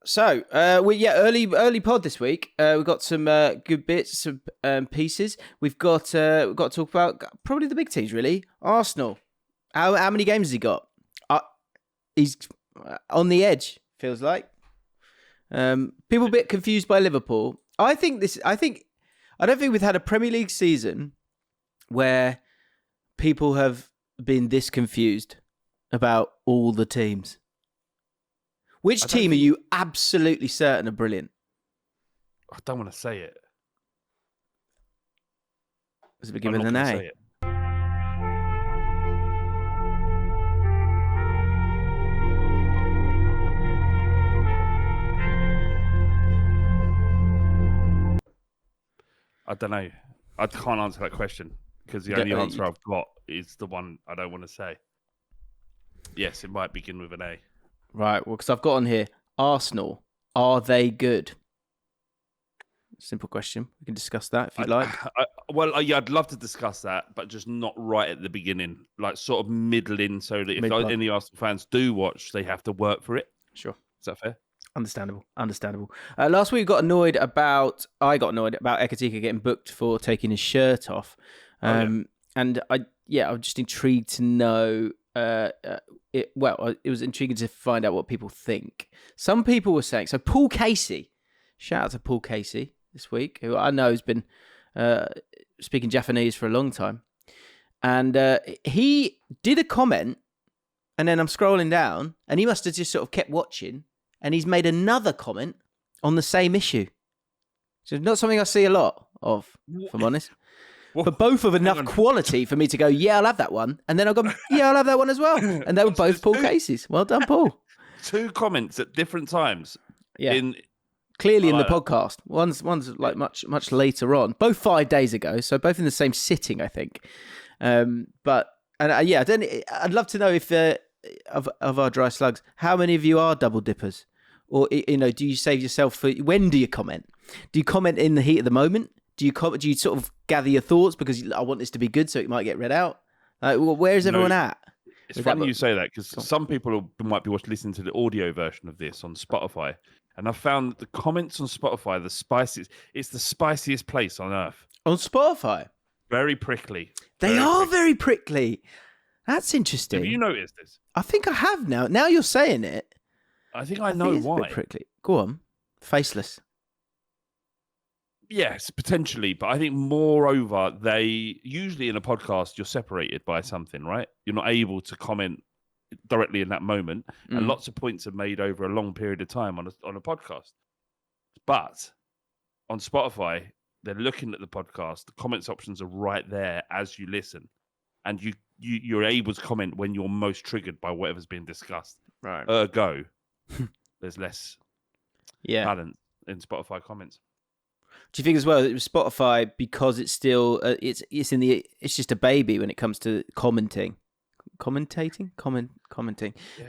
So, early pod this week. We've got some good bits, some pieces. We've got to talk about probably the big teams, really. Arsenal. How many games has he got? He's on the edge, feels like. People a bit confused by Liverpool. I don't think we've had a Premier League season where people have been this confused about all the teams. Which team are you absolutely certain are brilliant? I don't want to say it. Was it given an A? I don't know. I can't answer that question because the only answer I've got is the one I don't want to say. Yes, it might begin with an A. Right, well, because I've got on here, Arsenal, are they good? Simple question. We can discuss that if you'd like. I'd love to discuss that, but just not right at the beginning. Like sort of middling so that if any Arsenal fans do watch, they have to work for it. Sure. Is that fair? Understandable. Last week I got annoyed about Ekatike getting booked for taking his shirt off. And I was just intrigued to know... it was intriguing to find out what people think. Some people were saying... So Paul Casey, shout out to Paul Casey this week, who I know has been speaking Japanese for a long time. And he did a comment, and then I'm scrolling down, and he must have just sort of kept watching, and he's made another comment on the same issue. So it's not something I see a lot of, if I'm honest. But both of enough quality for me to go, yeah, I'll have that one. And then I'll go, yeah, I'll have that one as well. And they were both Paul Casey's. Well done, Paul. 2 comments at different times. Yeah. Clearly in the podcast. One's like much later on. Both 5 days ago. So both in the same sitting, I think. I'd love to know if of our dry slugs, how many of you are double dippers? Or, do you save yourself for, when do you comment? Do you comment in the heat of the moment? Do you sort of gather your thoughts because I want this to be good so it might get read out? Where's everyone at? It's funny you say that because some people might be listening to the audio version of this on Spotify, and I found that the comments on Spotify, it's the spiciest place on earth. On Spotify? Very prickly. They are very prickly. That's interesting. Have you noticed this? I think I have now. Now you're saying it. I think I know why. A bit prickly. Go on. Faceless. Yes, potentially. But I think moreover, they usually in a podcast, you're separated by something, right? You're not able to comment directly in that moment. And lots of points are made over a long period of time on a podcast. But on Spotify, they're looking at the podcast. The comments options are right there as you listen. And you're able to comment when you're most triggered by whatever's being discussed. Right. Ergo, there's less balance in Spotify comments. Do you think as well that with Spotify, because it's still it's just a baby when it comes to commenting,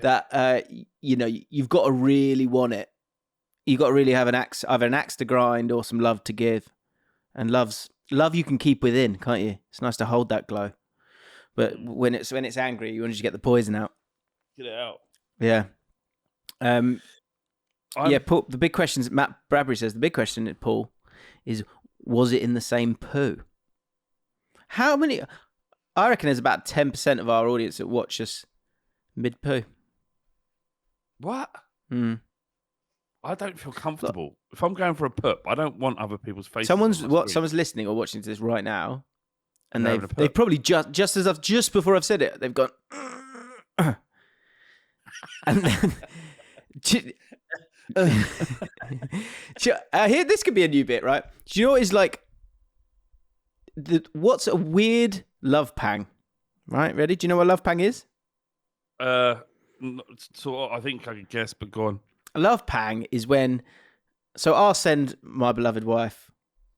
that you've got to really want it. You've got to really have either an axe to grind or some love to give, and love you can keep within, can't you? It's nice to hold that glow, but when it's angry, you want to just get the poison out. Get it out. Yeah. Paul, the big questions. Matt Bradbury says the big question, Paul, is was it in the same poo? How many? I reckon there's about 10% of our audience that watch us mid poo. What? I don't feel comfortable. If I'm going for a poop, I don't want other people's faces. Someone's listening or watching to this right now, and they've probably just before I've said it, they've gone, and then. Here, this could be a new bit, right? Do you know what is like? What's a weird love pang? Right, ready? Do you know what a love pang is? I think I could guess, but go on. A love pang is when. So I'll send my beloved wife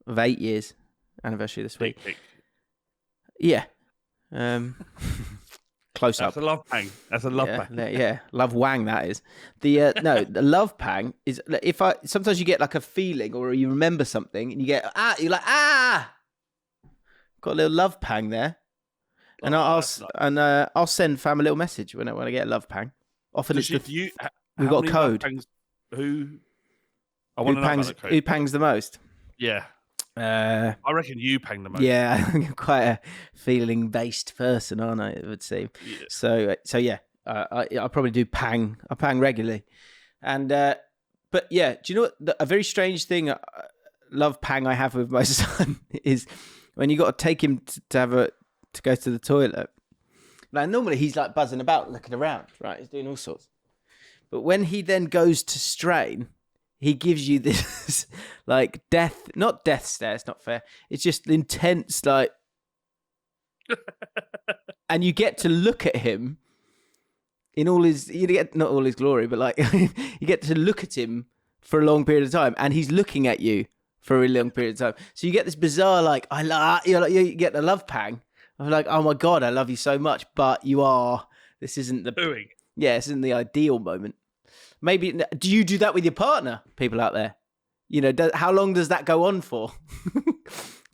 of 8 years anniversary this week. Yeah. Close up. That's a love pang. That's a love pang. Yeah, love wang. That is the the love pang is if sometimes you get like a feeling or you remember something and you get you're like got a little love pang there, and I'll send fam a little message when I get a love pang. Often we've got a code. Who I want to know about that code. Who pangs the most? Yeah. I reckon you pang the most. Yeah, I'm quite a feeling-based person, aren't I? It would seem. Yeah. So yeah, I probably do pang. I pang regularly, and but yeah, do you know what? A very strange thing, love pang I have with my son is when you got to take him to go to the toilet. Now normally he's like buzzing about, looking around, right? He's doing all sorts, but when he then goes to strain, he gives you this like not death stare. It's not fair. It's just intense, like, and you get to look at him in all his, not all his glory, but like you get to look at him for a long period of time, and he's looking at you for a long period of time. So you get this bizarre, like, you get the love pang of like, oh my God, I love you so much, but this isn't the doing. Yeah, this isn't the ideal moment. Maybe, do you do that with your partner, people out there? How long does that go on for?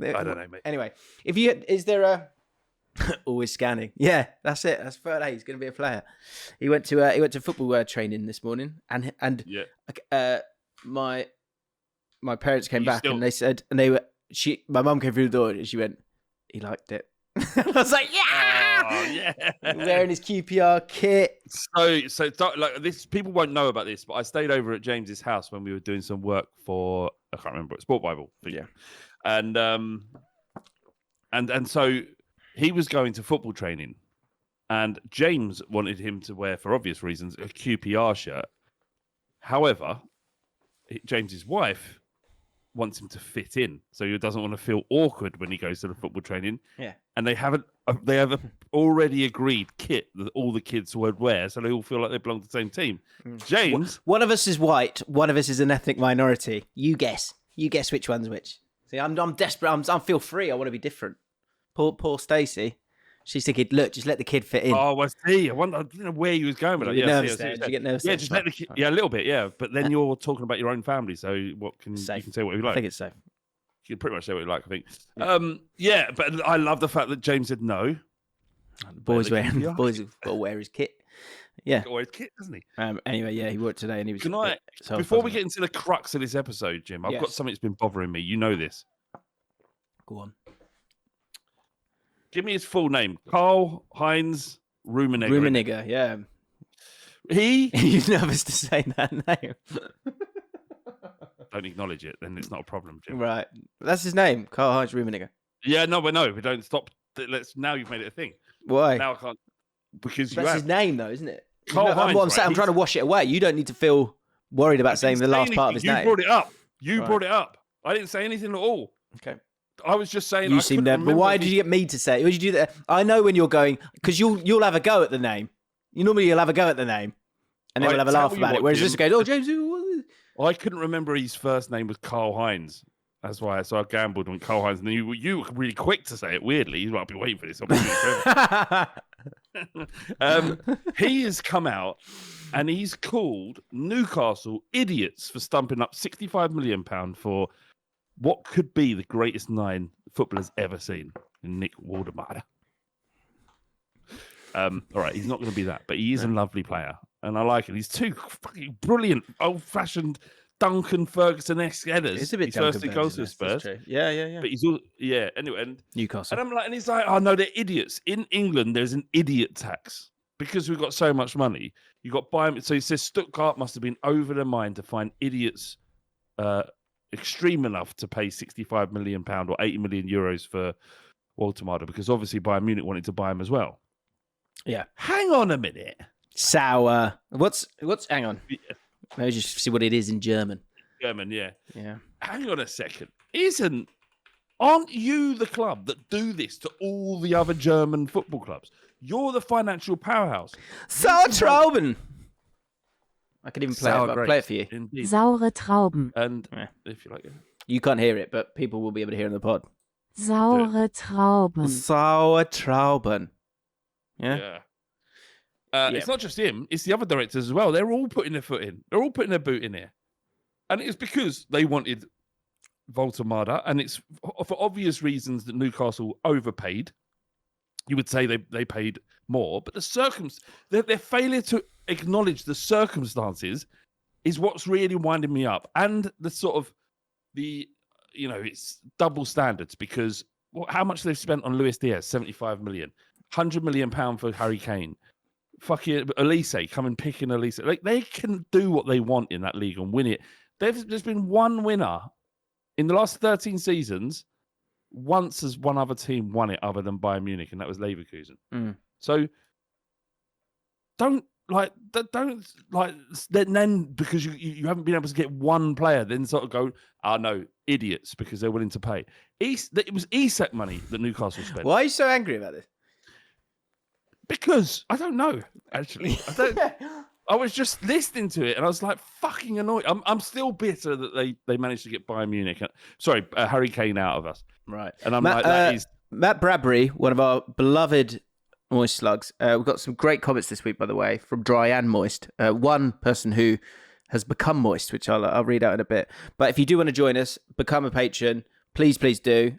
I don't know, mate. Anyway, is there a... Always scanning. Yeah, that's it. That's third. He's going to be a player. He went to football training this morning, and my parents came back and they said, my mum came through the door and she went, he liked it. I was like, yeah, oh, yeah, wearing his QPR kit. So like this, people won't know about this, but I stayed over at James's house when we were doing some work for, I can't remember, Sport Bible. Yeah, and so he was going to football training, and James wanted him to wear, for obvious reasons, a QPR shirt. However, James's wife wants him to fit in, so he doesn't want to feel awkward when he goes to the football training. Yeah, and they have already agreed kit that all the kids would wear, so they all feel like they belong to the same team. James, one of us is white, one of us is an ethnic minority. You guess which one's which. See, I'm desperate. I feel free. I want to be different. Poor Stacey. She's thinking, look, just let the kid fit in. Oh, I see. I don't know where you was going with that. You get nervous there. You get nervous. Yeah, just let the kid. Yeah, a little bit. Yeah, but then you're talking about your own family, so you can say what you like. I think it's safe. You can pretty much say what you like, I think. Yeah, but I love the fact that James said no. The boys got to wear his kit. Yeah, got to wear his kit, doesn't he? Anyway, yeah, he worked today, and he was. Before we get into the crux of this episode, Jim, I've got something that's been bothering me. You know this. Go on. Give me his full name. Karl-Heinz Rummenigge. Rummenigge, yeah. He's nervous to say that name. Don't acknowledge it, then it's not a problem, Jim. Right. That's his name, Karl-Heinz Rummenigge. Yeah, no, we know. We don't stop. Now you've made it a thing. Why? Now I can't. Because that's his name, though, isn't it? Karl-Heinz, I'm trying to wash it away. You don't need to feel worried about saying the last part of his name. You brought it up. Brought it up. I didn't say anything at all. Okay. I was just saying. You seem nervous. But why did you get me to say it? Would you do that? I know when you're going, because you'll have a go at the name. You'll have a go at the name, and then we'll have a laugh about it. Whereas this goes, oh, James. I couldn't remember his first name was Karl-Heinz. That's why. So I gambled on Karl-Heinz, and then you were really quick to say it. Weirdly, you might be waiting for this. He has come out and he's called Newcastle idiots for stumping up £65 million for what could be the greatest 9 footballers ever seen in Nick Waldemar. All right, he's not going to be that, but he is a lovely player, and I like it. He's two fucking brilliant, old-fashioned Duncan Ferguson-esque headers. It's a bit his first 2 goals to Spurs. Yeah. But he's all anyway. And Newcastle, and I'm like, and he's like, oh no, they're idiots. In England, there's an idiot tax because we've got so much money. You got Bayern. So he says Stuttgart must have been over their mind to find idiots. Extreme enough to pay £65 million or 80 million euros for Waldemar, because obviously Bayern Munich wanted to buy him as well. Yeah. Hang on a minute. Sour. What's hang on. Yeah. Maybe just see what it is in German. German, yeah. Yeah. Hang on a second. Aren't you the club that do this to all the other German football clubs? You're the financial powerhouse. Sour Trauben. I could even play it for you. Indeed. Saure Trauben. And if you like it. You can't hear it, but people will be able to hear it in the pod. Saure Trauben. Sour Trauben. Yeah. It's not just him, it's the other directors as well. They're all putting their foot in. They're all putting their boot in here. And it's because they wanted Waldemar, and it's for obvious reasons that Newcastle overpaid. You would say they paid more, but their failure to acknowledge the circumstances is what's really winding me up. And the sort of it's double standards because how much they've spent on Luis Diaz, 75 million, 100 million pound for Harry Kane. Fucking Elise, come and pick in Elise. Like they can do what they want in that league and win it. There's been one winner in the last 13 seasons. Once has one other team won it other than Bayern Munich, and that was Leverkusen. So don't then because you haven't been able to get one player, then sort of go, no, idiots, because they're willing to pay. It was Isak money that Newcastle spent. Why are you so angry about this? Because I don't know, actually. I was just listening to it and I was like fucking annoyed. I'm still bitter that they managed to get Bayern Munich. Harry Kane out of us. Right. And I'm Matt Bradbury, one of our beloved Moist Slugs. We've got some great comments this week, by the way, from Dry and Moist. One person who has become Moist, which I'll read out in a bit. But if you do want to join us, become a patron. Please do.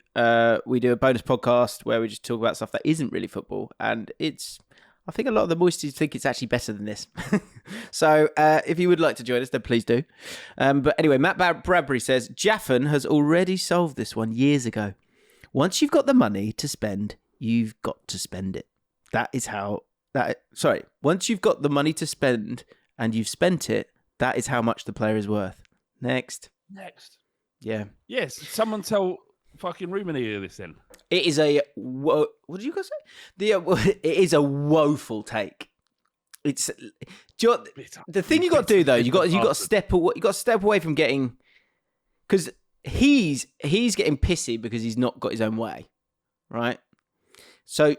We do a bonus podcast where we just talk about stuff that isn't really football. And I think a lot of the Moisties think it's actually better than this. So if you would like to join us, then please do. But anyway, Matt Bradbury says, Jaffin has already solved this one years ago. Once you've got the money to spend, you've got to spend it. Once you've got the money to spend and you've spent it, that is how much the player is worth. Next. Yeah. Yes. Someone tell fucking Rummenigge this then. It is what did you guys say? It is a woeful take. It's the thing you got to do though. You got to step away. You got to step away from getting, because he's getting pissy because he's not got his own way, right? So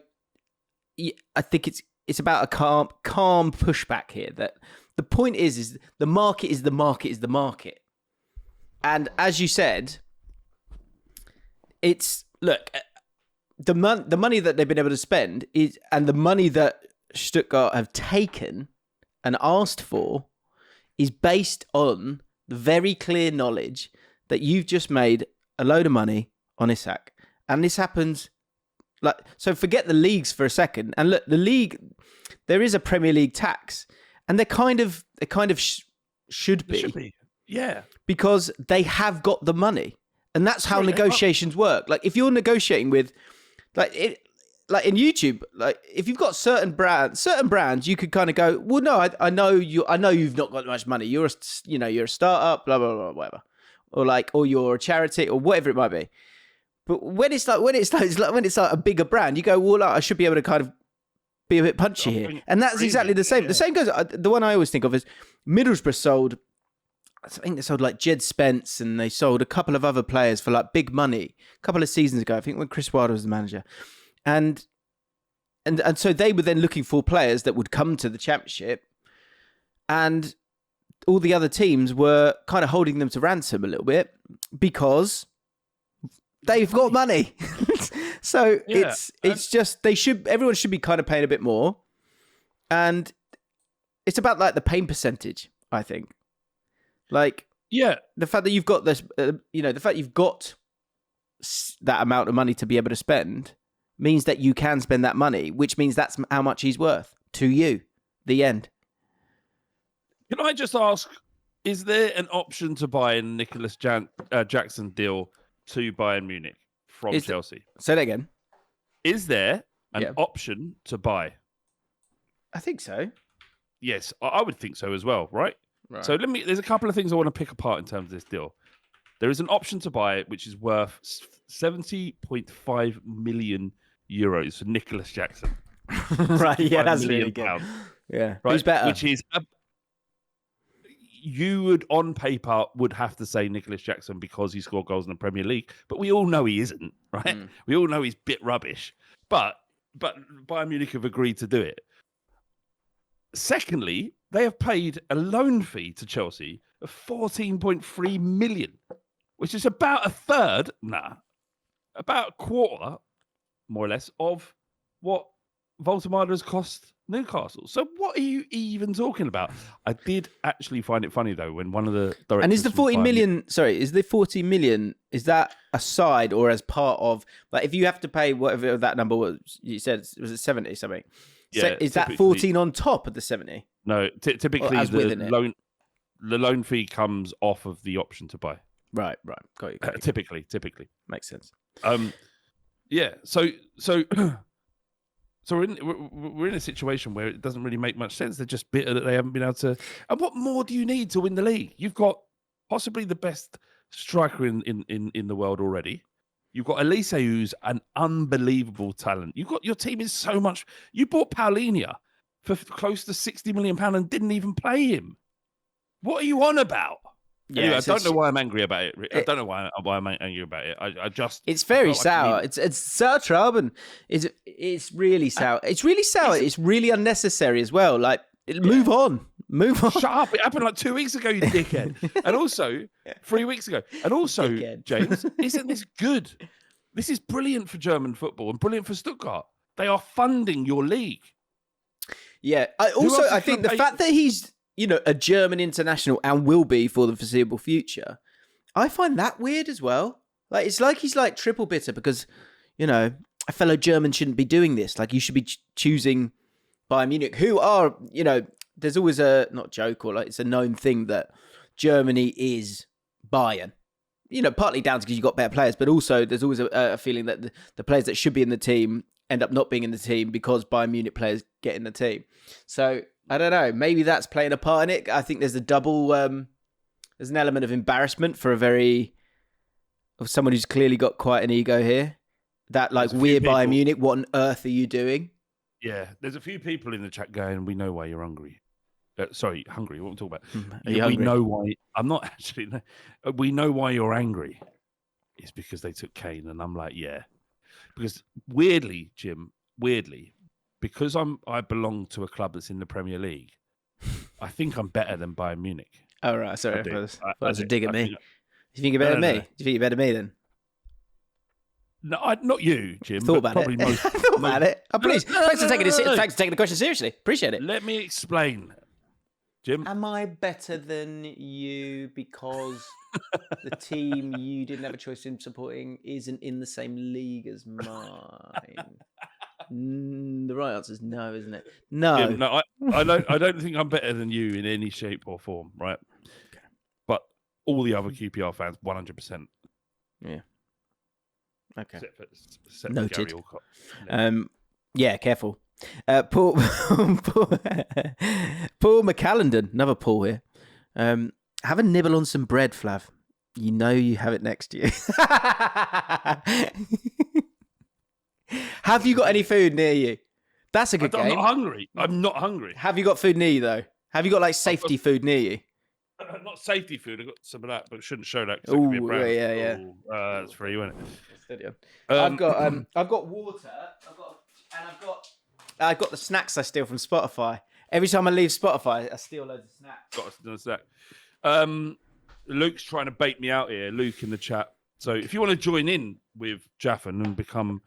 I think it's about a calm pushback here. That the point is the market is the market is the market. And as you said, the money that they've been able to spend and the money that Stuttgart have taken and asked for is based on the very clear knowledge that you've just made a load of money on Isak. And this happens, so forget the leagues for a second. And look, the league, there is a Premier League tax, and they kind of should be. Yeah. Because they have got the money. And that's how negotiations work. Like if you're negotiating with, like in YouTube, like if you've got certain brands, you could kind of go, well, no, I know you've not got much money. You're a startup, blah blah blah, whatever, or you're a charity or whatever it might be. But when it's like a bigger brand, you go, well, I should be able to kind of be a bit punchy here, and that's exactly the same. Yeah. The same goes. The one I always think of is Middlesbrough sold. I think they sold like Jed Spence, and they sold a couple of other players for like big money a couple of seasons ago. I think when Chris Wilder was the manager, and so they were then looking for players that would come to the Championship, and all the other teams were kind of holding them to ransom a little bit because they've got money. So yeah, it's just everyone should be kind of paying a bit more, and it's about like the pain percentage, I think. Like, yeah, the fact that you've got this, the fact you've got that amount of money to be able to spend means that you can spend that money, which means that's how much he's worth to you. The end. Can I just ask, is there an option to buy a Nicholas Jackson deal to Bayern Munich from Chelsea? Say that again. Is there an option to buy? I think so. Yes, I would think so as well, right? Right. So there's a couple of things I want to pick apart in terms of this deal. There is an option to buy it, which is worth 70.5 million euros for Nicholas Jackson. Right, yeah, that's really good. Pounds, yeah, right? Who's better? Which is, you would on paper would have to say Nicholas Jackson because he scored goals in the Premier League, but we all know he isn't, right? Mm. We all know he's a bit rubbish. But Bayern Munich have agreed to do it. Secondly, they have paid a loan fee to Chelsea of 14.3 million, which is about about a quarter, more or less, of what Voltemada has cost Newcastle. So what are you even talking about? I did actually find it funny, though, when one of the directors... And is the 40 million... Sorry, is the 40 million, is that aside or as part of... Like, if you have to pay whatever that number was, you said, was it 70 something? Yeah, so is that 14 on top of the 70? No, typically the loan... the loan fee comes off of the option to buy. Right. Got you. Typically. Makes sense. Yeah. So we're in a situation where it doesn't really make much sense. They're just bitter that they haven't been able to. And what more do you need to win the league? You've got possibly the best striker in the world already. You've got Elise, who's an unbelievable talent. You've got your team is so much. You bought Paulinho for close to £60 million and didn't even play him. What are you on about? Yeah, anyway, I don't know why I'm angry about it. I don't know why I'm angry about it. I just it's very sour. It's sour Trauben. It's really sour. It's really sour. It's really unnecessary as well. Like move on. Shut up! It happened like 2 weeks ago, you dickhead. And also 3 weeks ago. And also, James, isn't this good? This is brilliant for German football and brilliant for Stuttgart. They are funding your league. Yeah. I think the fact that he's a German international and will be for the foreseeable future, I find that weird as well. Like it's like he's like triple bitter because, a fellow German shouldn't be doing this. Like you should be choosing Bayern Munich, who are, there's always a, not joke or like it's a known thing that Germany is Bayern. Partly down to because you've got better players, but also there's always a feeling that the players that should be in the team end up not being in the team because Bayern Munich players get in the team. So I don't know. Maybe that's playing a part in it. I think there's a double. There's an element of embarrassment for of someone who's clearly got quite an ego here. That like we're Bayern Munich. What on earth are you doing? Yeah, there's a few people in the chat going, "We know why you're hungry." Sorry, hungry. What are we talking about? Are you hungry? We know why. I'm not actually. We know why you're angry. It's because they took Kane, and I'm like, yeah. Because weirdly, Jim, because I belong to a club that's in the Premier League, I think I'm better than Bayern Munich. Oh, right. Sorry. That was a dig at me. Do you think you're better than me? Do you think you're better than me then? No, not you, Jim. Thought about it. Thought about it. Oh, please. Thanks for taking the question seriously. Appreciate it. Let me explain, Jim. Am I better than you because the team you didn't have a choice in supporting isn't in the same league as mine? The right answer is no, isn't it? No. Jim, no, I don't think I'm better than you in any shape or form, right? Okay. But all the other QPR fans, 100%. Yeah. Okay. Except Noted. For Gary yeah, careful. Paul McCallendon, another Paul here. Have a nibble on some bread, Flav. You know you have it next to you. Have you got any food near you? That's a good game. I'm not hungry. Have you got food near you, though? Have you got, like, safety food near you? Not safety food. I've got some of that, but shouldn't show that. Oh, yeah. That's free, isn't it? I've got water. I've got the snacks I steal from Spotify. Every time I leave Spotify, I steal loads of snacks. Got a snack. Luke's trying to bait me out here. Luke in the chat. So if you want to join in with Jaffin and become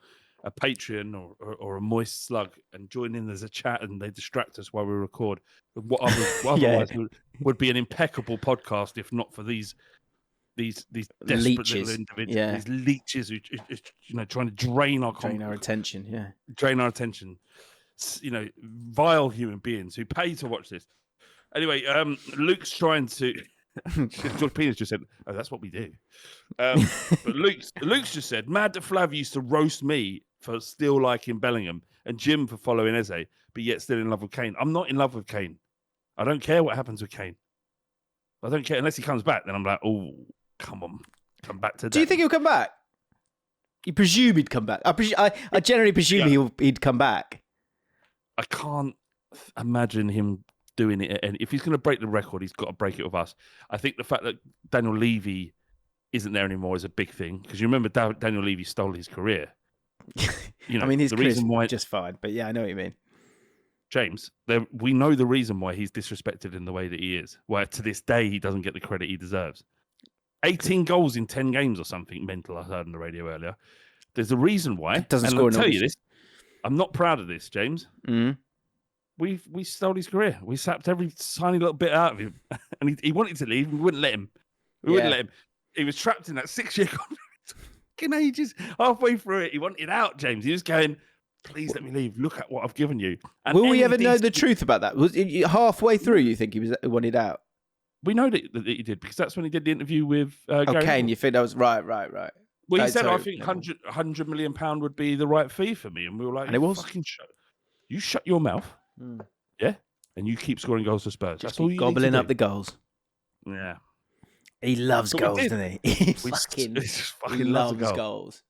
a Patreon or a moist slug and join in as a chat and they distract us while we record, what otherwise would be an impeccable podcast if not for these desperate leeches. Little individuals, these leeches who trying to drain our attention, vile human beings who pay to watch this. Anyway, Luke's trying to. George Penis just said, "Oh, that's what we do." But Luke's just said, "Mad that Flav used to roast me for still liking Bellingham and Jim for following Eze, but yet still in love with Kane. I'm not in love with Kane. I don't care what happens with Kane. I don't care unless he comes back. Then I'm like, oh, come on, come back to." Do you think he'll come back? You presume he'd come back. I generally presume he'd come back. I can't imagine him doing it, and if he's going to break the record, he's got to break it with us. I think the fact that Daniel Levy isn't there anymore is a big thing, because you remember Daniel Levy stole his career. I mean, his career's just fine, but yeah, I know what you mean. James, we know the reason why he's disrespected in the way that he is, why to this day he doesn't get the credit he deserves. 18 goals in 10 games or something mental, I heard on the radio earlier. There's a reason why. Doesn't score. I'll tell you this. I'm not proud of this, James. Mm-hmm. We stole his career. We sapped every tiny little bit out of him. And he wanted to leave. We wouldn't let him. Wouldn't let him. He was trapped in that 6-year contract. Fucking ages. Halfway through it, he wanted out, James. He was going, please let me leave. Look at what I've given you. And will we ever know the truth about that? Was it halfway through you think he wanted out? We know that he did because that's when he did the interview with Gary Kane, Neville. you think that was right. Well, he said, I think £100 million would be the right fee for me. And we were like, and it was. You shut your mouth. Mm. Yeah. And you keep scoring goals for Spurs. Just that's all you gobbling need to up the goals. Yeah. He loves goals, doesn't he? He fucking loves goals.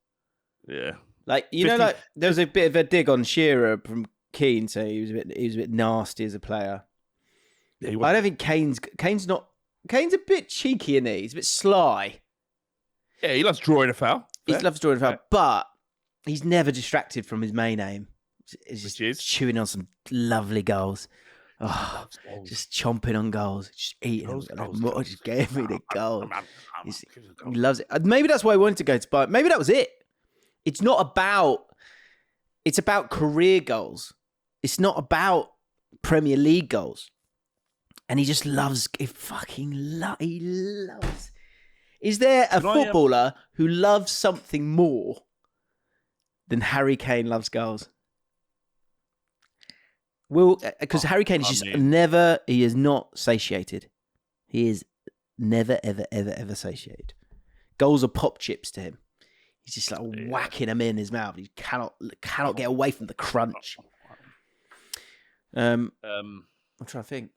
Yeah. Like, like there was a bit of a dig on Shearer from Keane, so he was a bit nasty as a player. Yeah, I don't think Kane's a bit cheeky, isn't he? He's a bit sly. Yeah, he loves drawing a foul. He loves drawing a foul, but he's never distracted from his main aim. He's just chewing on some lovely goals. Oh, just chomping on goals, just eating them. What just gave me the goal? He loves it. Maybe that's why I wanted to go to Bayern. Maybe that was it. It's about career goals. It's not about Premier League goals. And he just loves. He loves. Is there a footballer who loves something more than Harry Kane loves goals? Because Harry Kane is just never. He is not satiated. He is never, ever, ever, ever satiated. Goals are pop chips to him. He's just like whacking them in his mouth. He cannot get away from the crunch. I'm trying to think.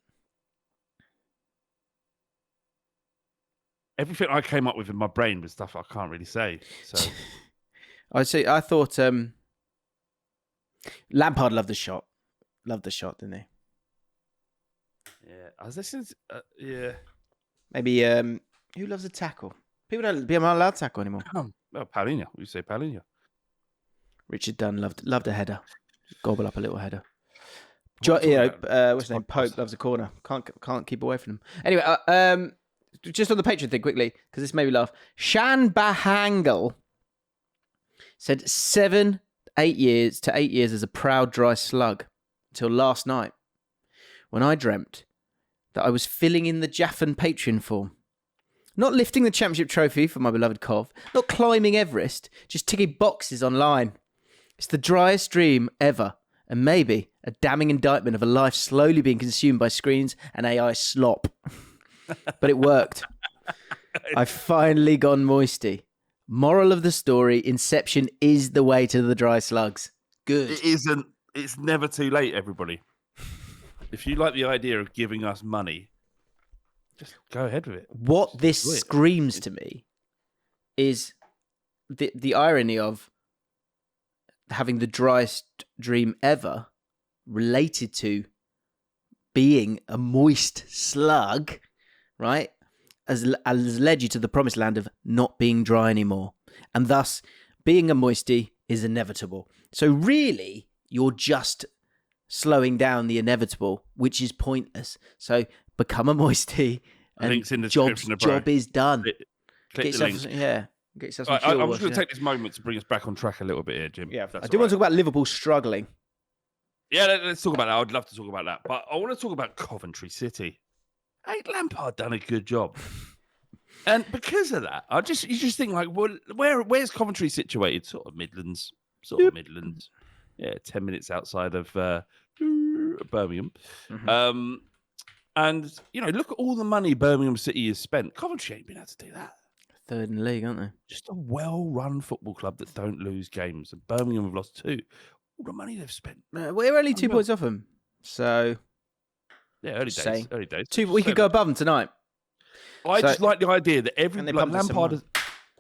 Everything I came up with in my brain was stuff I can't really say. So I thought Lampard loved the shot. Loved the shot, didn't he? Yeah, I was listening. Yeah, maybe. Who loves a tackle? People don't be allowed to tackle anymore. Well, Paulinho. We say Paulinho. Richard Dunn loved a header. Gobble up a little header. What's his name? Pope loves a corner. Can't keep away from him. Anyway, just on the Patreon thing quickly, because this made me laugh. Shan Bahangel said 7 8 years to 8 years as a proud dry slug until last night when I dreamt that I was filling in the Jaffin Patreon form. Not lifting the championship trophy for my beloved Cov, not climbing Everest, just ticking boxes online. It's the driest dream ever, and maybe a damning indictment of a life slowly being consumed by screens and AI slop. But it worked. I've finally gone moisty. Moral of the story, Inception is the way to the dry slugs. Good. It isn't. It's never too late, everybody. If you like the idea of giving us money, just go ahead with it. What this screams to me is the irony of having the driest dream ever related to being a moist slug, right? Has led you to the promised land of not being dry anymore. And thus, being a moisty is inevitable. So really, you're just slowing down the inevitable, which is pointless. So become a moisty, and link's in the description, job is done. Click the link. Yeah. Get yourself I'm some just going to take this moment to bring us back on track a little bit here, Jim. Yeah, I do want to talk about Liverpool struggling. Yeah, let's talk about that. I'd love to talk about that. But I want to talk about Coventry City. Ain't Lampard done a good job? And because of that, you just think like, well, where's Coventry situated? Sort of Midlands. Yeah, 10 minutes outside of Birmingham. Mm-hmm. And look at all the money Birmingham City has spent. Coventry ain't been able to do that. Third in the league, aren't they? Just a well-run football club that don't lose games. And Birmingham have lost 2. All the money they've spent. We're only 2 points off them. So yeah, early days. We could go above them tonight. I just like the idea that Lampard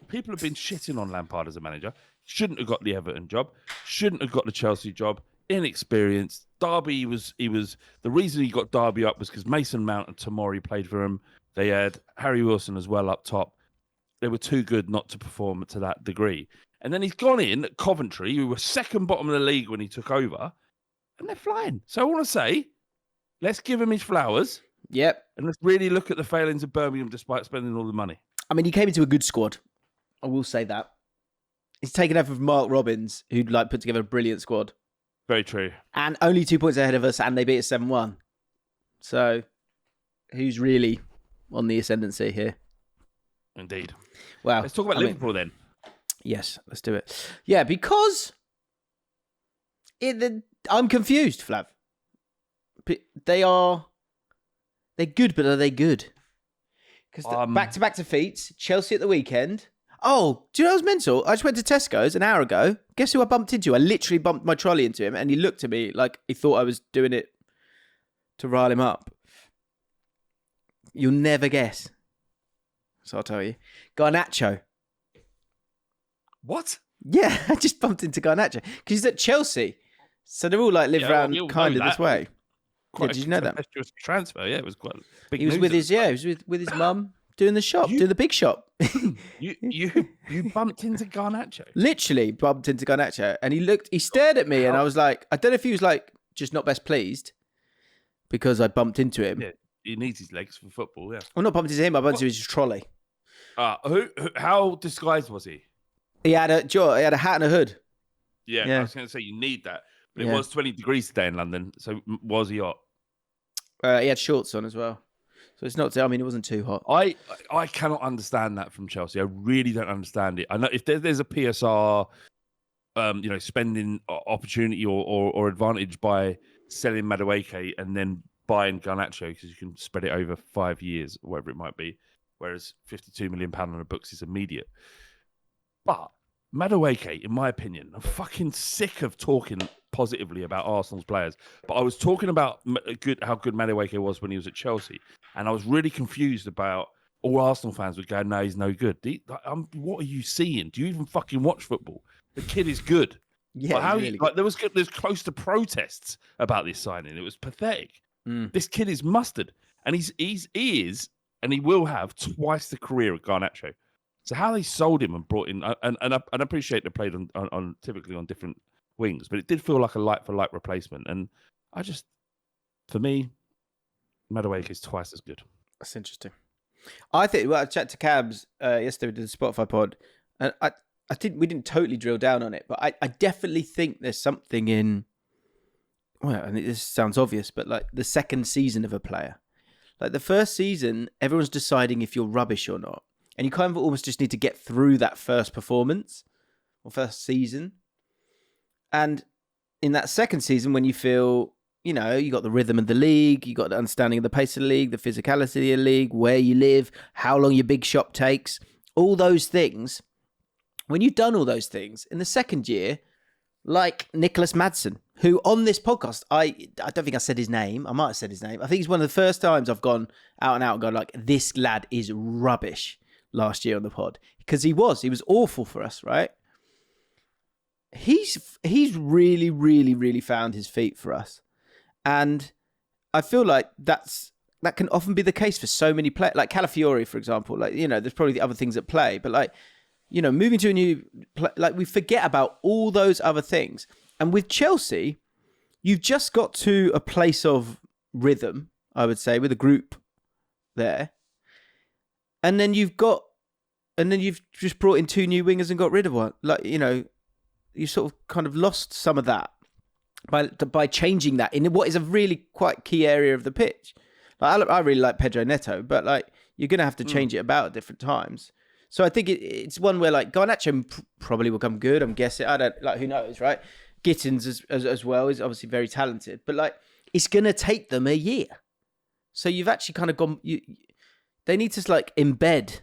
people have been shitting on Lampard as a manager. Shouldn't have got the Everton job. Shouldn't have got the Chelsea job. Inexperienced. Derby the reason he got Derby up was because Mason Mount and Tomori played for him. They had Harry Wilson as well up top. They were too good not to perform to that degree. And then he's gone in at Coventry, who were second bottom of the league when he took over, and they're flying. So I want to say, let's give him his flowers. Yep. And let's really look at the failings of Birmingham despite spending all the money. I mean, he came into a good squad. I will say that. He's taken over from Mark Robbins, who'd put together a brilliant squad. Very true. And only 2 points ahead of us, and they beat us 7-1. So, who's really on the ascendancy here? Indeed. Wow. Let's talk about Liverpool then. Yes, let's do it. Yeah, because I'm confused, Flav. They're good, but are they good? Because back-to-back defeats, Chelsea at the weekend. Oh, do you know what was mental? I just went to Tesco's an hour ago. Guess who I bumped into? I literally bumped my trolley into him, and he looked at me like he thought I was doing it to rile him up. You'll never guess. So I'll tell you. Garnacho. What? Yeah, I just bumped into Garnacho because he's at Chelsea. So they're all like live around kind of this way. Yeah, did you know that? Transfer, yeah, it was quite big. He was with his with his mum doing the shop, doing the big shop. you bumped into Garnacho. Literally bumped into Garnacho, and he stared at me, and I was like, I don't know if he was like just not best pleased because I bumped into him. Yeah, he needs his legs for football. Yeah, well, not bumped into him. I bumped into his trolley. How disguised was he? He had a hat and a hood. Yeah. I was going to say you need that, but it was 20 degrees today in London. So was he hot? He had shorts on as well. So it's not. I mean, it wasn't too hot. I cannot understand that from Chelsea. I really don't understand it. I know if there's a PSR, spending opportunity or advantage by selling Madueke and then buying Garnacho because you can spread it over 5 years or whatever it might be, whereas £52 million on the books is immediate. But Madueke, in my opinion, I'm fucking sick of talking positively about Arsenal's players. But I was talking about how good Madueke was when he was at Chelsea. And I was really confused about all Arsenal fans would go, no, he's no good. What are you seeing? Do you even fucking watch football? The kid is good. Yeah, really good. There's close to protests about this signing. It was pathetic. This kid is mustard. And he is, and he will have twice the career of Garnacho. So how they sold him and brought in, and I appreciate they played on typically on different wings, but it did feel like a light for light replacement. And for me, Madueke is twice as good. That's interesting. I think I chatted to Cabs yesterday with the Spotify pod, and I think we didn't totally drill down on it, but I definitely think there's something in. Well, I mean, this sounds obvious, but like the second season of a player, like the first season, everyone's deciding if you're rubbish or not. And you kind of almost just need to get through that first performance or first season. And in that second season, when you feel, you got the rhythm of the league, you got the understanding of the pace of the league, the physicality of the league, where you live, how long your big shop takes, all those things. When you've done all those things in the second year, like Nicholas Madsen, who on this podcast, I don't think I said his name. I might have said his name. I think it's one of the first times I've gone out and gone like, this lad is rubbish. Last year on the pod, because he was awful for us, right? He's really, really, really found his feet for us, and I feel like that can often be the case for so many players, like Calafiori, for example. Like there's probably the other things at play, but like moving to a new, like we forget about all those other things. And with Chelsea, you've just got to a place of rhythm, I would say, with a group there. And then you've just brought in two new wingers and got rid of one. Like, you sort of kind of lost some of that by changing that in what is a really quite key area of the pitch. Like, I really like Pedro Neto, but like you're going to have to change it about at different times. So I think it's one where like Garnacho probably will come good. I'm guessing. I don't like, who knows, right? Gittins as well is obviously very talented, but like it's going to take them a year. So you've actually kind of gone. They need to like embed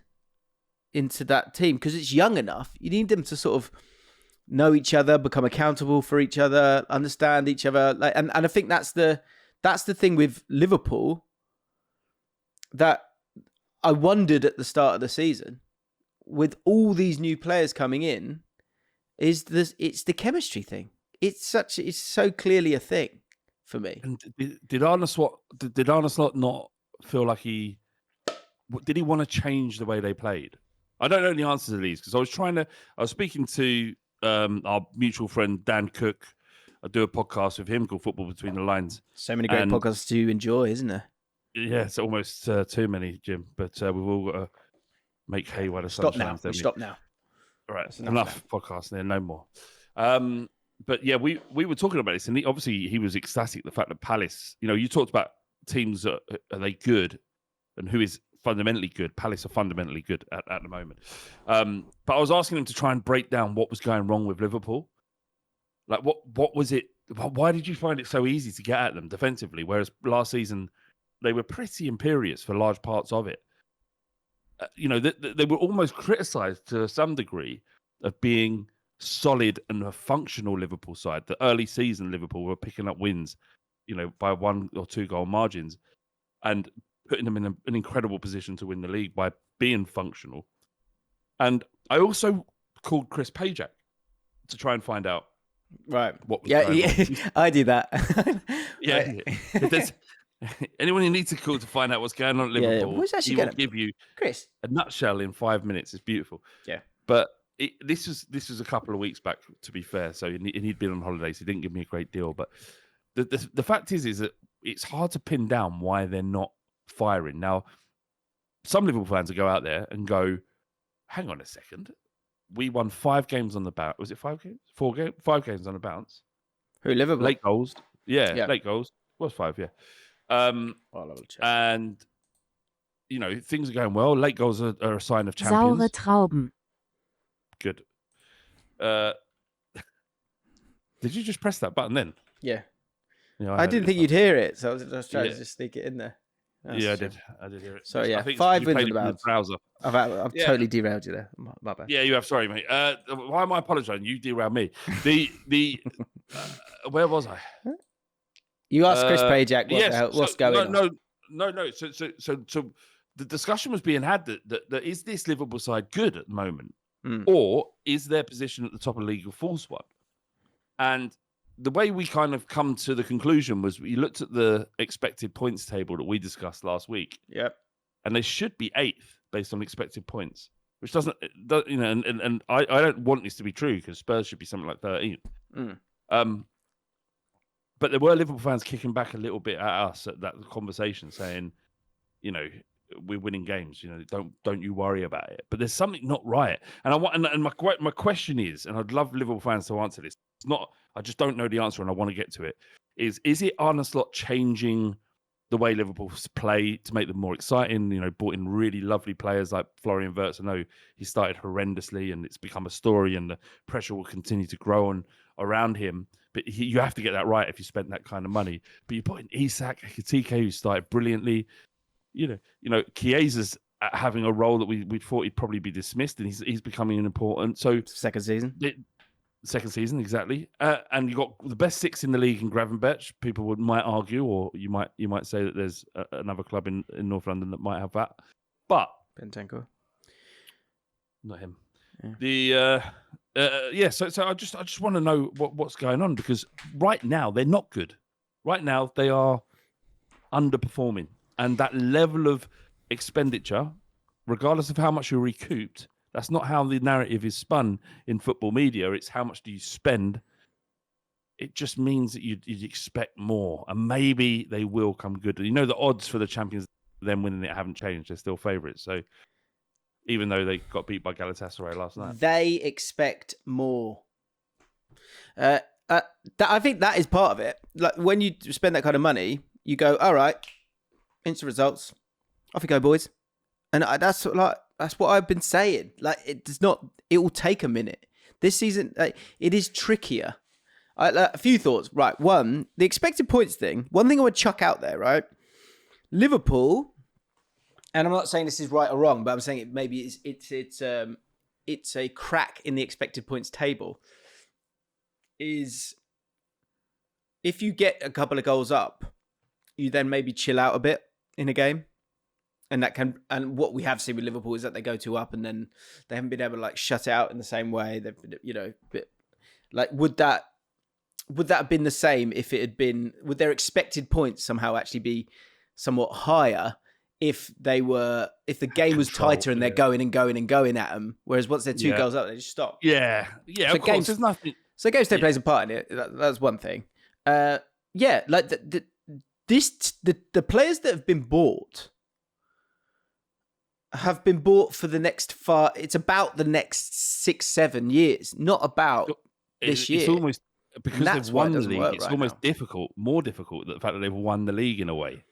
into that team because it's young enough. You need them to sort of know each other, become accountable for each other, understand each other. Like, and I think that's the thing with Liverpool that I wondered at the start of the season with all these new players coming in it's the chemistry thing. It's so clearly a thing for me. And did Arne Slot not feel like did he want to change the way they played? I don't know the answers to these because I was speaking to our mutual friend Dan Cook. I do a podcast with him called Football Between the Lines. So many great podcasts to enjoy, isn't there? Yeah, it's almost too many, Jim. But we've all got to make hay while the sun shines. Stop now. All right, enough podcasts there, no more. But yeah, we were talking about this, and he was ecstatic the fact that Palace. You talked about teams are they good, and who is fundamentally good. Palace are fundamentally good at the moment. But I was asking him to try and break down what was going wrong with Liverpool. Like, what was it? Why did you find it so easy to get at them defensively? Whereas last season, they were pretty imperious for large parts of it. they were almost criticised to some degree of being solid and a functional Liverpool side. The early season Liverpool were picking up wins, by 1 or 2 goal margins and putting them in an incredible position to win the league by being functional. And I also called Chris Pajak to try and find out what was going on. I do that. If there's anyone you need to call to find out what's going on at Liverpool, he will give you Chris a nutshell in 5 minutes. It's beautiful. Yeah. But this was a couple of weeks back, to be fair. So he'd been on holidays. He didn't give me a great deal. But the fact is that it's hard to pin down why they're not firing. Now, some Liverpool fans will go out there and go, hang on a second. We won 5 games on the bounce. Was it 5 games? 4 games? 5 games on the bounce. Who, Liverpool? Late goals. Yeah. Late goals. It was 5, yeah. And, things are going well. Late goals are a sign of champions. Saure Trauben. Good. Did you just press that button then? Yeah. I didn't think you'd hear it, so I was trying to just sneak it in there. I did hear it. Sorry, I think 5 wins in the browser. I've totally derailed you there. My bad. Yeah, you have. Sorry, mate. Why am I apologising? You derailed me. Where was I? You asked Chris Pajak what's going on. No. So the discussion was being had that is this Liverpool side good at the moment, or is their position at the top of the league a false one? And the way we kind of come to the conclusion was we looked at the expected points table that we discussed last week. Yep. And they should be 8th based on expected points, which doesn't, and I don't want this to be true because Spurs should be something like 13th. But there were Liverpool fans kicking back a little bit at us at that conversation, saying, we're winning games. Don't you worry about it. But there's something not right. And my question is, and I'd love Liverpool fans to answer this. It's not. I just don't know the answer, and I want to get to it. Is it Arne Slot changing the way Liverpool play to make them more exciting? Brought in really lovely players like Florian Wirtz. I know he started horrendously, and it's become a story, and the pressure will continue to grow on around him. But you have to get that right if you spent that kind of money. But you put in Isak, Ekitike, who started brilliantly. Chiesa's having a role that we thought he'd probably be dismissed, and he's becoming an important. So second season, exactly. And you got the best 6 in the league in Gravenberch. People might argue, or you might say that there's another club in North London that might have that. But Bentancur, not him. Yeah. So I just want to know what's going on, because right now they're not good. Right now they are underperforming. And that level of expenditure, regardless of how much you're recouped, that's not how the narrative is spun in football media. It's how much do you spend. It just means that you'd expect more. And maybe they will come good. The odds for the champions, them winning it, haven't changed. They're still favourites. So even though they got beat by Galatasaray last night. They expect more. I think that is part of it. Like when you spend that kind of money, you go, all right, instant results, off you go, boys. And that's what I've been saying. Like it will take a minute. This season, it is trickier. A few thoughts. Right, one, the expected points thing. One thing I would chuck out there, right? Liverpool, and I'm not saying this is right or wrong, but I'm saying it maybe it's a crack in the expected points table. Is if you get a couple of goals up, you then maybe chill out a bit in a game. And what we have seen with Liverpool is that they go 2 up and then they haven't been able to shut it out in the same way. They've, would that have been the same if it had been? Would their expected points somehow actually be somewhat higher if the game was tighter and they're going at them? Whereas once they're 2 goals up, they just stop. Yeah, so of course. There's nothing. So game state plays a part in it. That's one thing. The players that have been bought for the next it's about the next 6-7 years, not about this year. It's almost because they've won the league. It's almost more difficult, the fact that they've won the league in a way.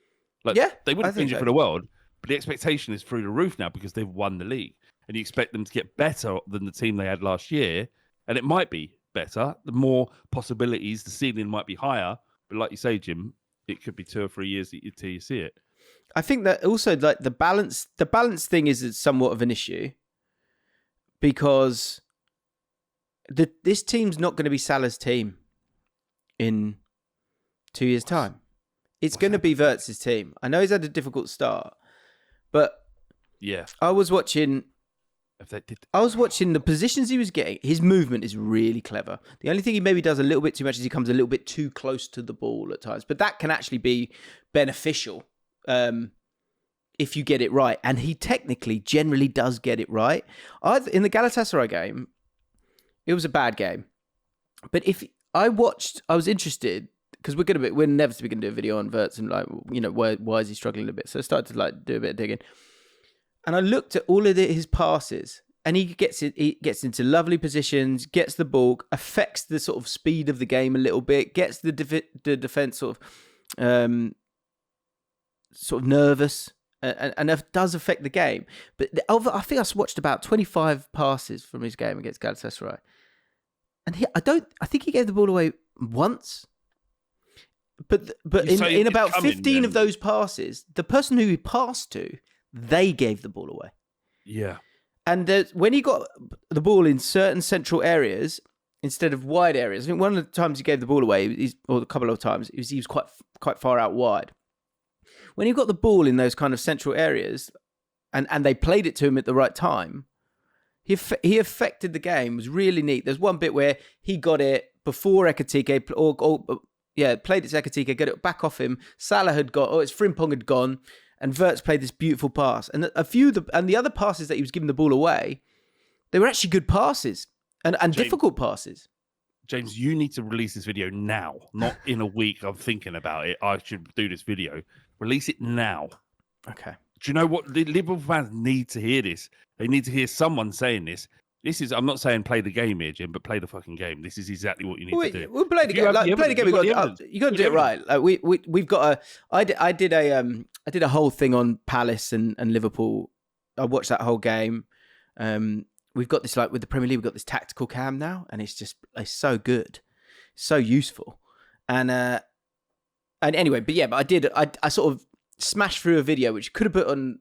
They wouldn't change it for the world, but the expectation is through the roof now because they've won the league, and you expect them to get better than the team they had last year, and it might be better. The more possibilities, the ceiling might be higher, but like you say, Jim, it could be 2 or 3 years till you see it. I think that also like the balance thing is somewhat of an issue because this team's not going to be Salah's team in 2 years' time. It's going to be Wirtz's team. I know he's had a difficult start, but yeah, I was watching the positions he was getting. His movement is really clever. The only thing he maybe does a little bit too much is he comes a little bit too close to the ball at times, but that can actually be beneficial if you get it right. And he technically generally does get it right. In the Galatasaray game, it was a bad game, but if I was interested because we're inevitably going to do a video on Wirtz and like, you know, why is he struggling a bit? So I started to like do a bit of digging. And I looked at all of his passes, and he gets into lovely positions, gets the ball, affects the sort of speed of the game a little bit, gets the defense sort of nervous, and it does affect the game. But I think I watched about 25 passes from his game against Galatasaray, and I think he gave the ball away once. But in about 15 of those passes, the person who he passed to, they gave the ball away. Yeah. And when he got the ball in certain central areas instead of wide areas, I think one of the times he gave the ball away, or a couple of times, he was quite far out wide. When he got the ball in those kind of central areas, and they played it to him at the right time, he affected the game. It was really neat. There's one bit where he got it before Ekitike, played it to Ekitike, got it back off him. Salah it's Frimpong had gone. And Wirtz played this beautiful pass. And the other passes that he was giving the ball away, they were actually good passes and difficult passes. James, you need to release this video now, not in a week. I'm thinking about it. I should do this video. Release it now. Okay. Do you know what? The Liverpool fans need to hear this. They need to hear someone saying this. I'm not saying play the game here, Jim, but play the fucking game. This is exactly what you need to do. We'll play the game. Play the game. You got to do it right. Like we've got I did a whole thing on Palace and Liverpool. I watched that whole game. We've got this, like with the Premier League, we've got this tactical cam now, and it's so good, so useful. And anyway, but I sort of smashed through a video which could have put on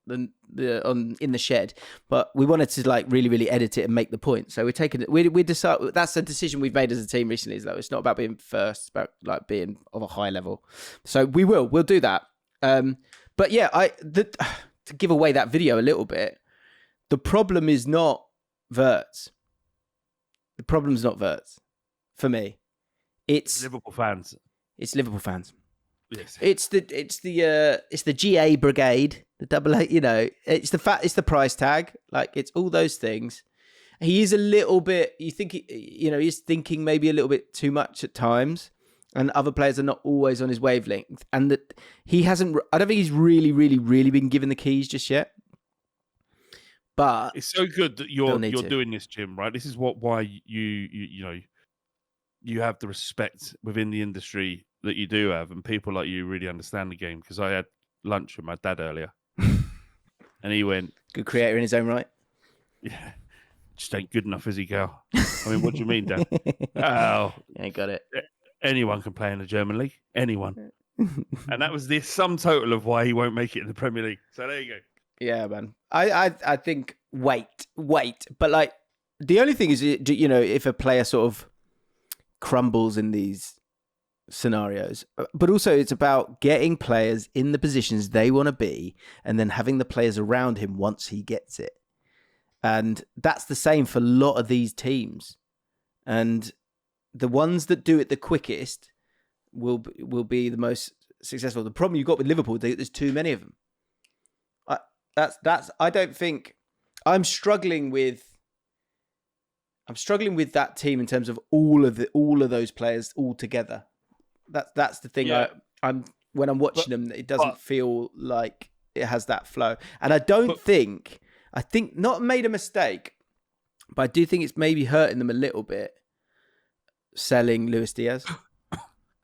in the shed, but we wanted to like really, really edit it and make the point. So we decide that's a decision we've made as a team recently. Is that it's not about being first, it's about like being of a high level. So we'll do that. But yeah, to give away that video a little bit, the problem is not Wirtz. The problem's not Wirtz for me. It's Liverpool fans. It's Liverpool fans. Yes. It's the GA brigade, the double A, you know, it's the price tag, like it's all those things. He is a little bit, he's thinking maybe a little bit too much at times, and other players are not always on his wavelength, and that I don't think he's really, really, really been given the keys just yet. But it's so good that you're doing this, Jim, right? This is why you have the respect within the industry that you do have, and people like you really understand the game. Because I had lunch with my dad earlier, and he went, "Good creator in his own right." Yeah, just ain't good enough, is he, girl? I mean, what do you mean, Dad? Oh, ain't got it. Anyone can play in the German league. Anyone, and that was the sum total of why he won't make it in the Premier League. So there you go. Yeah, man. I think wait, but like the only thing is, you know, if a player sort of crumbles in these scenarios, but also it's about getting players in the positions they want to be and then having the players around him once he gets it. And that's the same for a lot of these teams. And the ones that do it the quickest will be the most successful. The problem you've got with Liverpool, there's too many of them. I don't think I'm struggling with that team in terms of all of those players all together. That's the thing. Yeah. When I'm watching them, it doesn't feel like it has that flow. And I think not made a mistake, but I do think it's maybe hurting them a little bit selling Luis Diaz.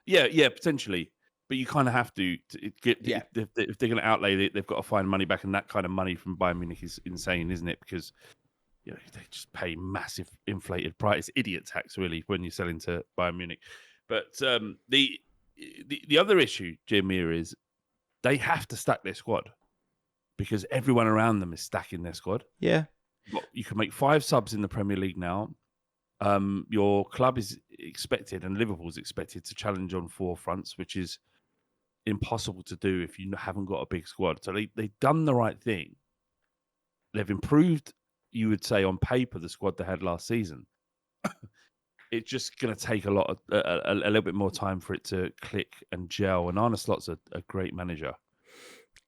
Yeah, potentially. But you kind of have to get if they're going to outlay it, they've got to find money back, and that kind of money from Bayern Munich is insane, isn't it? Because they just pay massive inflated price, idiot tax, really, when you're selling to Bayern Munich. But the other issue, Jim, here is they have to stack their squad because everyone around them is stacking their squad. Yeah. You can make 5 subs in the Premier League now. Your club is expected, and Liverpool's expected to challenge on 4 fronts, which is impossible to do if you haven't got a big squad. So they've done the right thing. They've improved, you would say, on paper, the squad they had last season. It's just going to take a little bit more time for it to click and gel. And Arne Slot's a great manager.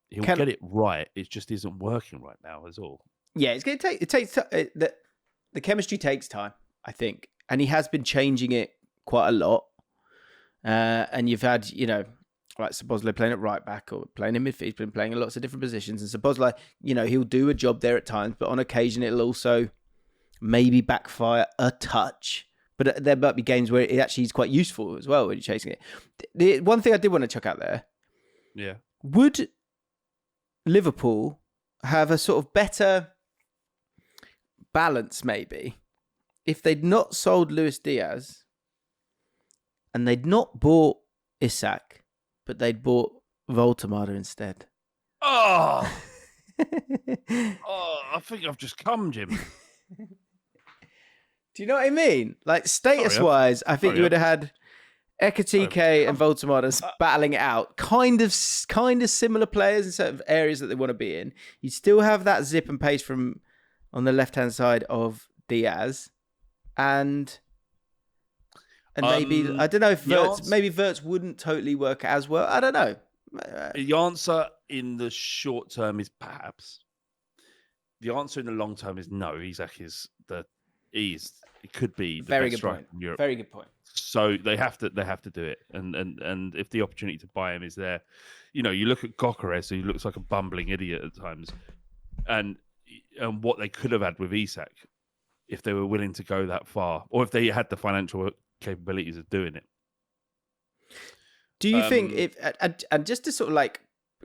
He'll get it right. It just isn't working right now, is all. Yeah, it's going to take. The chemistry takes time, I think, and he has been changing it quite a lot. And you've had, like Szoboszlai playing at right back or playing in midfield. He's been playing in lots of different positions, and Szoboszlai, he'll do a job there at times, but on occasion it'll also maybe backfire a touch. But there might be games where it actually is quite useful as well when you're chasing it. The one thing I did want to chuck out there, would Liverpool have a sort of better balance maybe if they'd not sold Luis Diaz and they'd not bought Isak, but they'd bought Voltemade instead? Oh, I think I've just come, Jim. Do you know what I mean? Like status-wise, I think you would have had Ekitike and Voltemade battling it out. Kind of similar players in certain areas that they want to be in. You still have that zip and pace from on the left-hand side of Diaz, and maybe I don't know if Wirtz wouldn't totally work as well. I don't know. The answer in the short term is perhaps. The answer in the long term is no. Isak is it could be the very best good point. in Europe. Very good point. So they have to do it, and if the opportunity to buy him is there, you look at Gyökeres, who looks like a bumbling idiot at times, and what they could have had with Isak if they were willing to go that far, or if they had the financial capabilities of doing it. Do you think and just to sort of like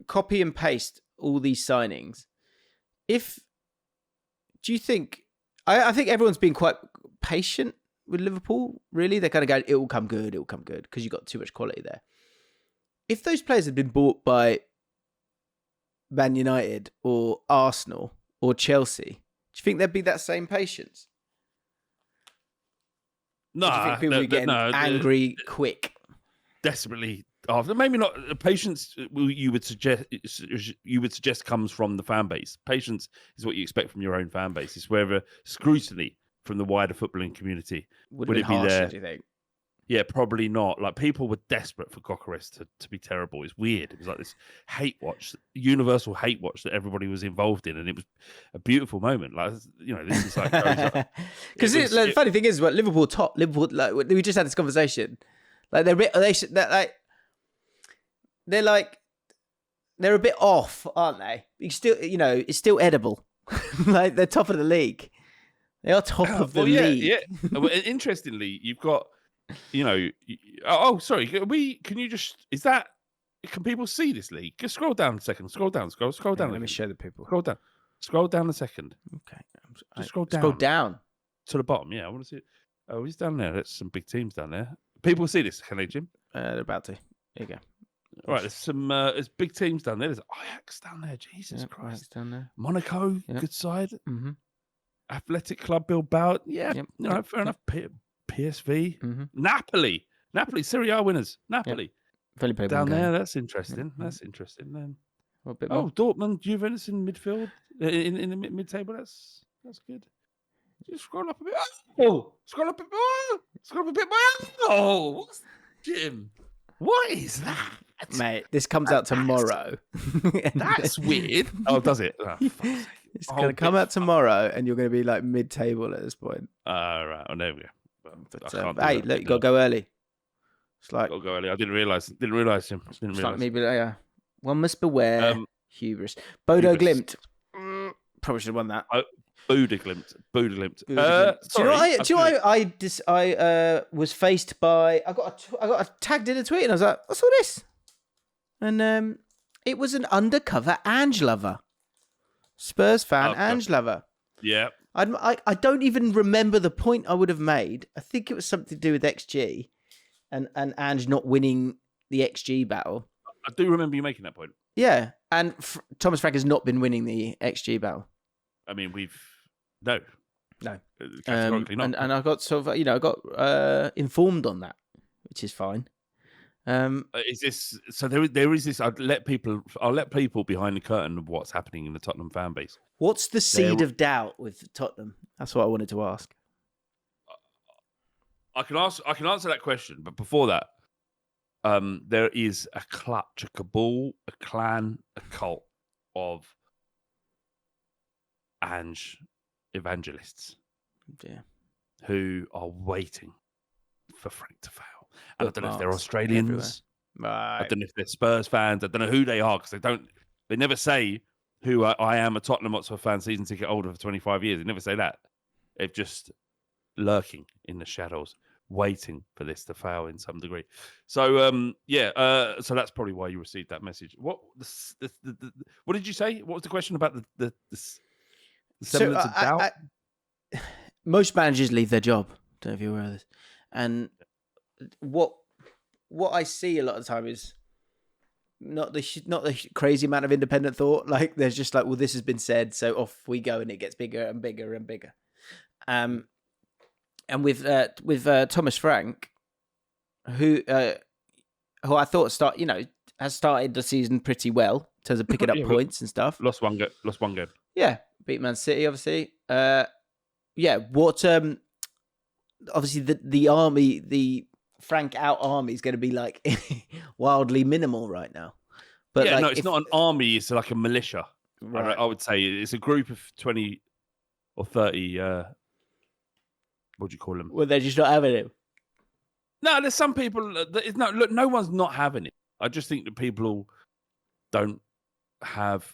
copy and paste all these signings, do you think? I think everyone's been quite patient with Liverpool, really. They're kind of going, it will come good, because you've got too much quality there. If those players had been bought by Man United or Arsenal or Chelsea, do you think there'd be that same patience? No. Do you think people would get angry quick? Desperately after. Maybe not. Patience, you would suggest comes from the fan base. Patience is what you expect from your own fan base. It's wherever scrutiny from the wider footballing community. Would it be there? Do you think? Yeah, probably not. Like, people were desperate for Gyökeres to be terrible. It's weird. It was like this hate watch, universal hate watch that everybody was involved in, and it was a beautiful moment. Like, this is like because the funny thing is, what Liverpool, like, we just had this conversation. Like they're a bit off, aren't they? You still, it's still edible. Like, they're top of the league. They are top of the league. Yeah. Well, interestingly, you've got, sorry. Can you just? Can people see this league? Just scroll down a second. Scroll down. Let me show the people. Scroll down a second. Okay. Just scroll down. Scroll down to the bottom. Yeah, I want to see it. Oh, he's down there. There's some big teams down there. People see this, can they, Jim? They're about to. Here you go. All right, there's big teams down there. There's Ajax down there. Jesus Christ. Ajax down there. Monaco, good side. Mm-hmm. Athletic Club Bilbao. Yeah, fair enough. PSV. Mm-hmm. Napoli, Serie A winners. Napoli. Yep. Down there, that's interesting. Mm-hmm. That's interesting. Then. Dortmund, Juventus in midfield, in the mid-table. That's good. Just scroll up a bit. Scroll up a bit more. Oh, what's Jim? What is that? Mate, this comes out tomorrow. That's weird. Oh, does it? Oh, it's going to come out tomorrow, and you're going to be like mid-table at this point. Right. Oh, there we go. But, hey, look, you got to go early. It's like, got to go early. I didn't realise, Jim. Like me, but one must beware hubris. Bodo Glimt. Probably should have won that. Bodo Glimt. Do you know what I was faced by? I got tagged in a tweet, and I was like, "What's all this?" And it was an undercover Ange lover, Spurs fan, Ange lover. Yeah. I don't even remember the point I would have made. I think it was something to do with XG, and Ange not winning the XG battle. I do remember you making that point. Yeah, and Thomas Frank has not been winning the XG battle. I mean, no, categorically not. And I got I got informed on that, which is fine. Is this so? There is this. I'll let people behind the curtain of what's happening in the Tottenham fan base. What's the seed of doubt with Tottenham? That's what I wanted to ask. I can answer that question, but before that, there is a clutch, a cabal, a clan, a cult of Ange evangelists who are waiting for Frank to fail. And I don't know if they're Australians. Right. I don't know if they're Spurs fans. I don't know who they are because they never say who I am, a Tottenham Hotspur fan, season ticket holder for 25 years. They never say that. They're just lurking in the shadows, waiting for this to fail in some degree. So, so that's probably why you received that message. What did you say? What was the question about the semblance of doubt? Most managers leave their job. Don't know if you're aware of this. And what I see a lot of the time is not the crazy amount of independent thought. Like there's just like, well, this has been said, so off we go, and it gets bigger and bigger and bigger. And with Thomas Frank, who I thought has started the season pretty well in terms of picking up points and stuff. Lost one game. Yeah, beat Man City, obviously. Obviously the army, the Frank out army is going to be like wildly minimal right now. But it's not an army; it's like a militia. Right. I would say it's a group of 20 or 30. What do you call them? Well, they're just not having it. No, there's some people. No one's not having it. I just think that people don't have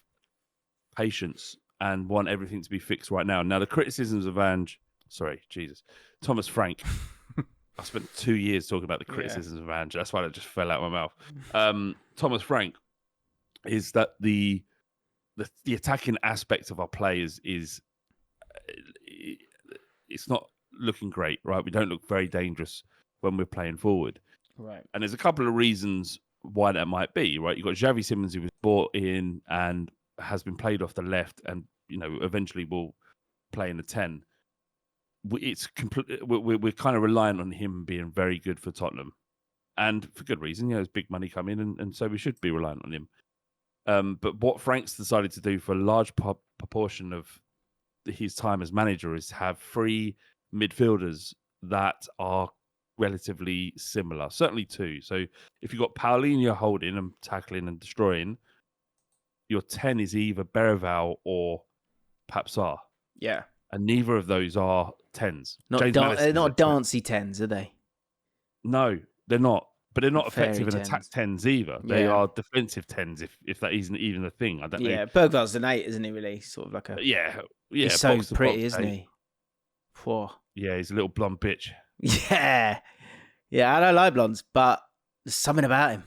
patience and want everything to be fixed right now. Now, the criticisms of Thomas Frank. I spent 2 years talking about the criticisms of Ange. That's why it just fell out of my mouth. Thomas Frank is that the attacking aspect of our players is it's not looking great, right? We don't look very dangerous when we're playing forward. Right. And there's a couple of reasons why that might be, right? You've got Xavi Simons, who was brought in and has been played off the left and, eventually will play in the 10. We're kind of reliant on him being very good for Tottenham, and for good reason. There's big money coming in, and so we should be reliant on him. But what Frank's decided to do for a large proportion of his time as manager is have 3 midfielders that are relatively similar. Certainly 2. So if you've got Paulinho holding and tackling and destroying, your 10 is either Berival or Papsar. Yeah. And neither of those are 10s. They're not dancey 10s, are they? No, they're not. But they're not Fairy effective in 10s. attack 10s either. They are defensive 10s, if that isn't even a thing. I don't know. Yeah, Bergval's an 8, isn't he, really? Sort of like a... Yeah. He's so pretty, box, isn't he? Whoa. Yeah, he's a little blonde bitch. Yeah. Yeah, I don't like blondes, but there's something about him.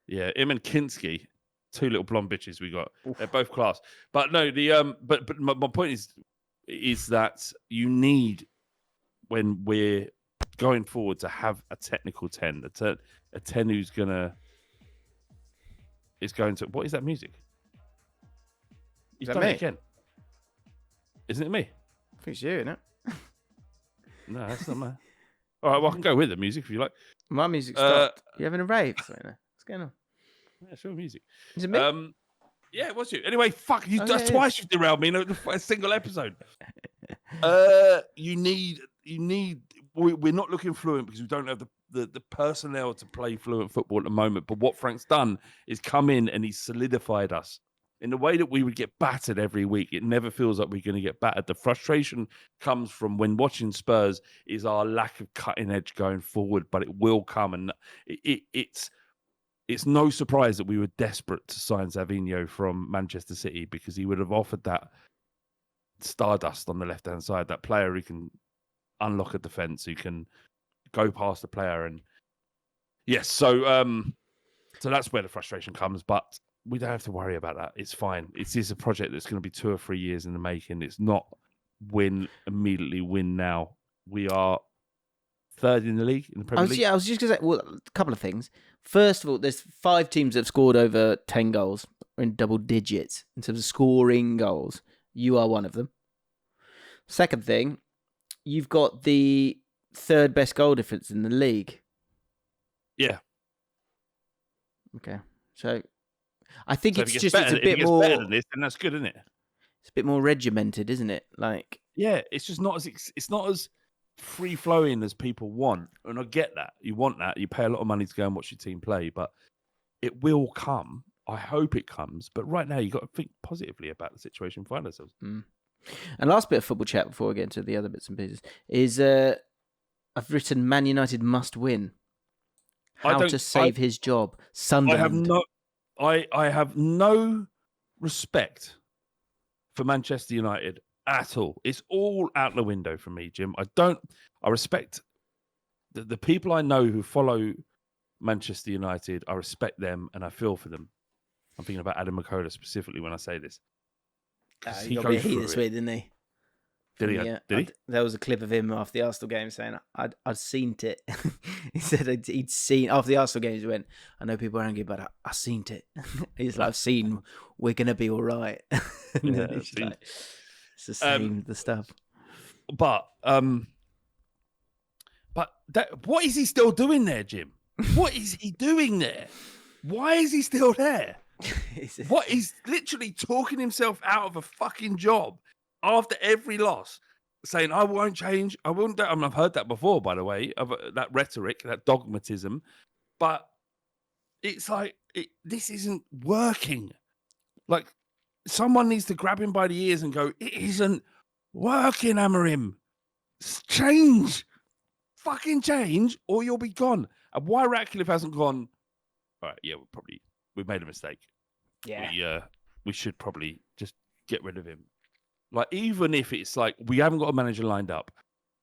Yeah, him and Kinski, 2 little blonde bitches we got. Oof. They're both class. But no, but my point is that you need, when we're going forward, to have a technical 10, a 10 who's going to. What is that music? You've done it again. Isn't it me? I think it's you, isn't it? No, that's not mine. All right, well, I can go with the music if you like. My music stopped. You having a rave? What's going on? Yeah, show music. Is it me? Yeah, it was you. Anyway, fuck you. That's twice you've derailed me in a single episode. You need. We're not looking fluent because we don't have the personnel to play fluent football at the moment. But what Frank's done is come in and he's solidified us in the way that we would get battered every week. It never feels like we're going to get battered. The frustration comes from when watching Spurs is our lack of cutting edge going forward, but it will come. And it's no surprise that we were desperate to sign Savinho from Manchester City because he would have offered that stardust on the left-hand side, that player who can unlock a defence, who can go past the player. And yes, so that's where the frustration comes, but we don't have to worry about that. It's fine. It is a project that's going to be 2 or 3 years in the making. It's not win immediately, win now. We are third in the league, in the Premier League. I was just going to say, well, a couple of things. First of all, there's 5 teams that have scored over 10 goals, or in double digits in terms of scoring goals. You are one of them. Second thing, you've got the 3rd best goal difference in the league. Yeah. Okay. So I think it's just better, it's a bit more better than this, and that's good, isn't it? It's a bit more regimented, isn't it? Like, yeah, it's just not as free flowing as people want, and I get that. You want that. You pay a lot of money to go and watch your team play, but it will come. I hope it comes, but right now you got to think positively about the situation we find ourselves. And last bit of football chat before we get into the other bits and pieces is I've written Man United must win. How to save his job. Sunderland. I have no respect for Manchester United at all. It's all out the window for me, Jim. I respect the people I know who follow Manchester United. I respect them and I feel for them. I'm thinking about Adam McCullough specifically when I say this. He got a bit heat this week, didn't he? Did he? There was a clip of him after the Arsenal game saying, I'd seen it. He said he'd seen, after the Arsenal games, he went, I know people are angry, but I seen it. He's like, I've seen, we're going to be all right. It's the same, the stuff. But what is he still doing there, Jim? What is he doing there? Why is he still there? What, he's literally talking himself out of a fucking job after every loss, saying, I won't change. I won't. I mean, I've heard that before, by the way, of that rhetoric, that dogmatism. But it's like, this isn't working. Like, someone needs to grab him by the ears and go, it isn't working, Amorim. Change. Fucking change, or you'll be gone. And why Ratcliffe hasn't gone, all right, yeah, we've made a mistake. Yeah. We should probably just get rid of him. Like, even if it's like we haven't got a manager lined up,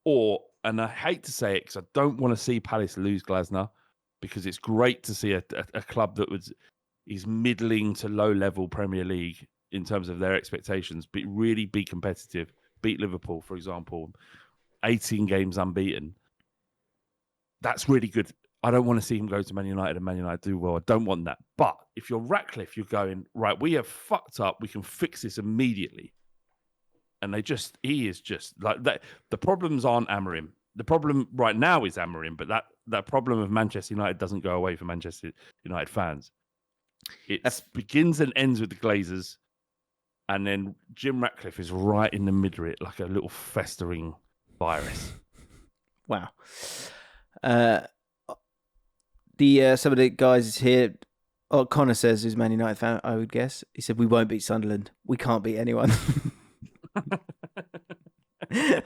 and I hate to say it because I don't want to see Palace lose Glasner, because it's great to see a club that is middling to low level Premier League in terms of their expectations, but really be competitive. Beat Liverpool, for example, 18 games unbeaten. That's really good. I don't want to see him go to Man United and Man United do well. I don't want that. But if you're Ratcliffe, you're going, right, we have fucked up. We can fix this immediately. And he is just like that. The problems aren't Amorim. The problem right now is Amorim, but that problem of Manchester United doesn't go away for Manchester United fans. It begins and ends with the Glazers. And then Jim Ratcliffe is right in the middle of it, like a little festering virus. Wow. Some of the guys here, Connor says, who's Man United fan, I would guess. He said, we won't beat Sunderland. We can't beat anyone. You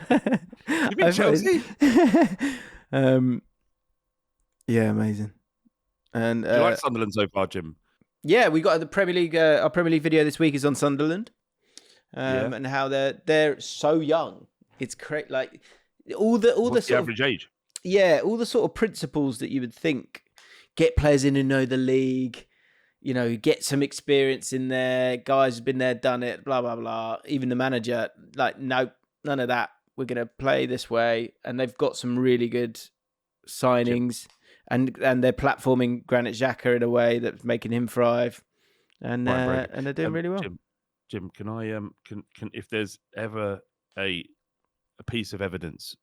mean Chelsea? Yeah, amazing. And do you like Sunderland so far, Jim? Yeah, we got the Premier League. Our Premier League video this week is on Sunderland, and how they're so young. It's crazy. Like all the average age. Yeah, all the sort of principles that you would think, get players in who know the league, get some experience in there, guys who've been there, done it, blah, blah, blah. Even the manager, like, no, none of that. We're going to play this way. And they've got some really good signings, and they're platforming Granit Xhaka in a way that's making him thrive. And they're doing really well. Jim, can I, can if there's ever a piece of evidence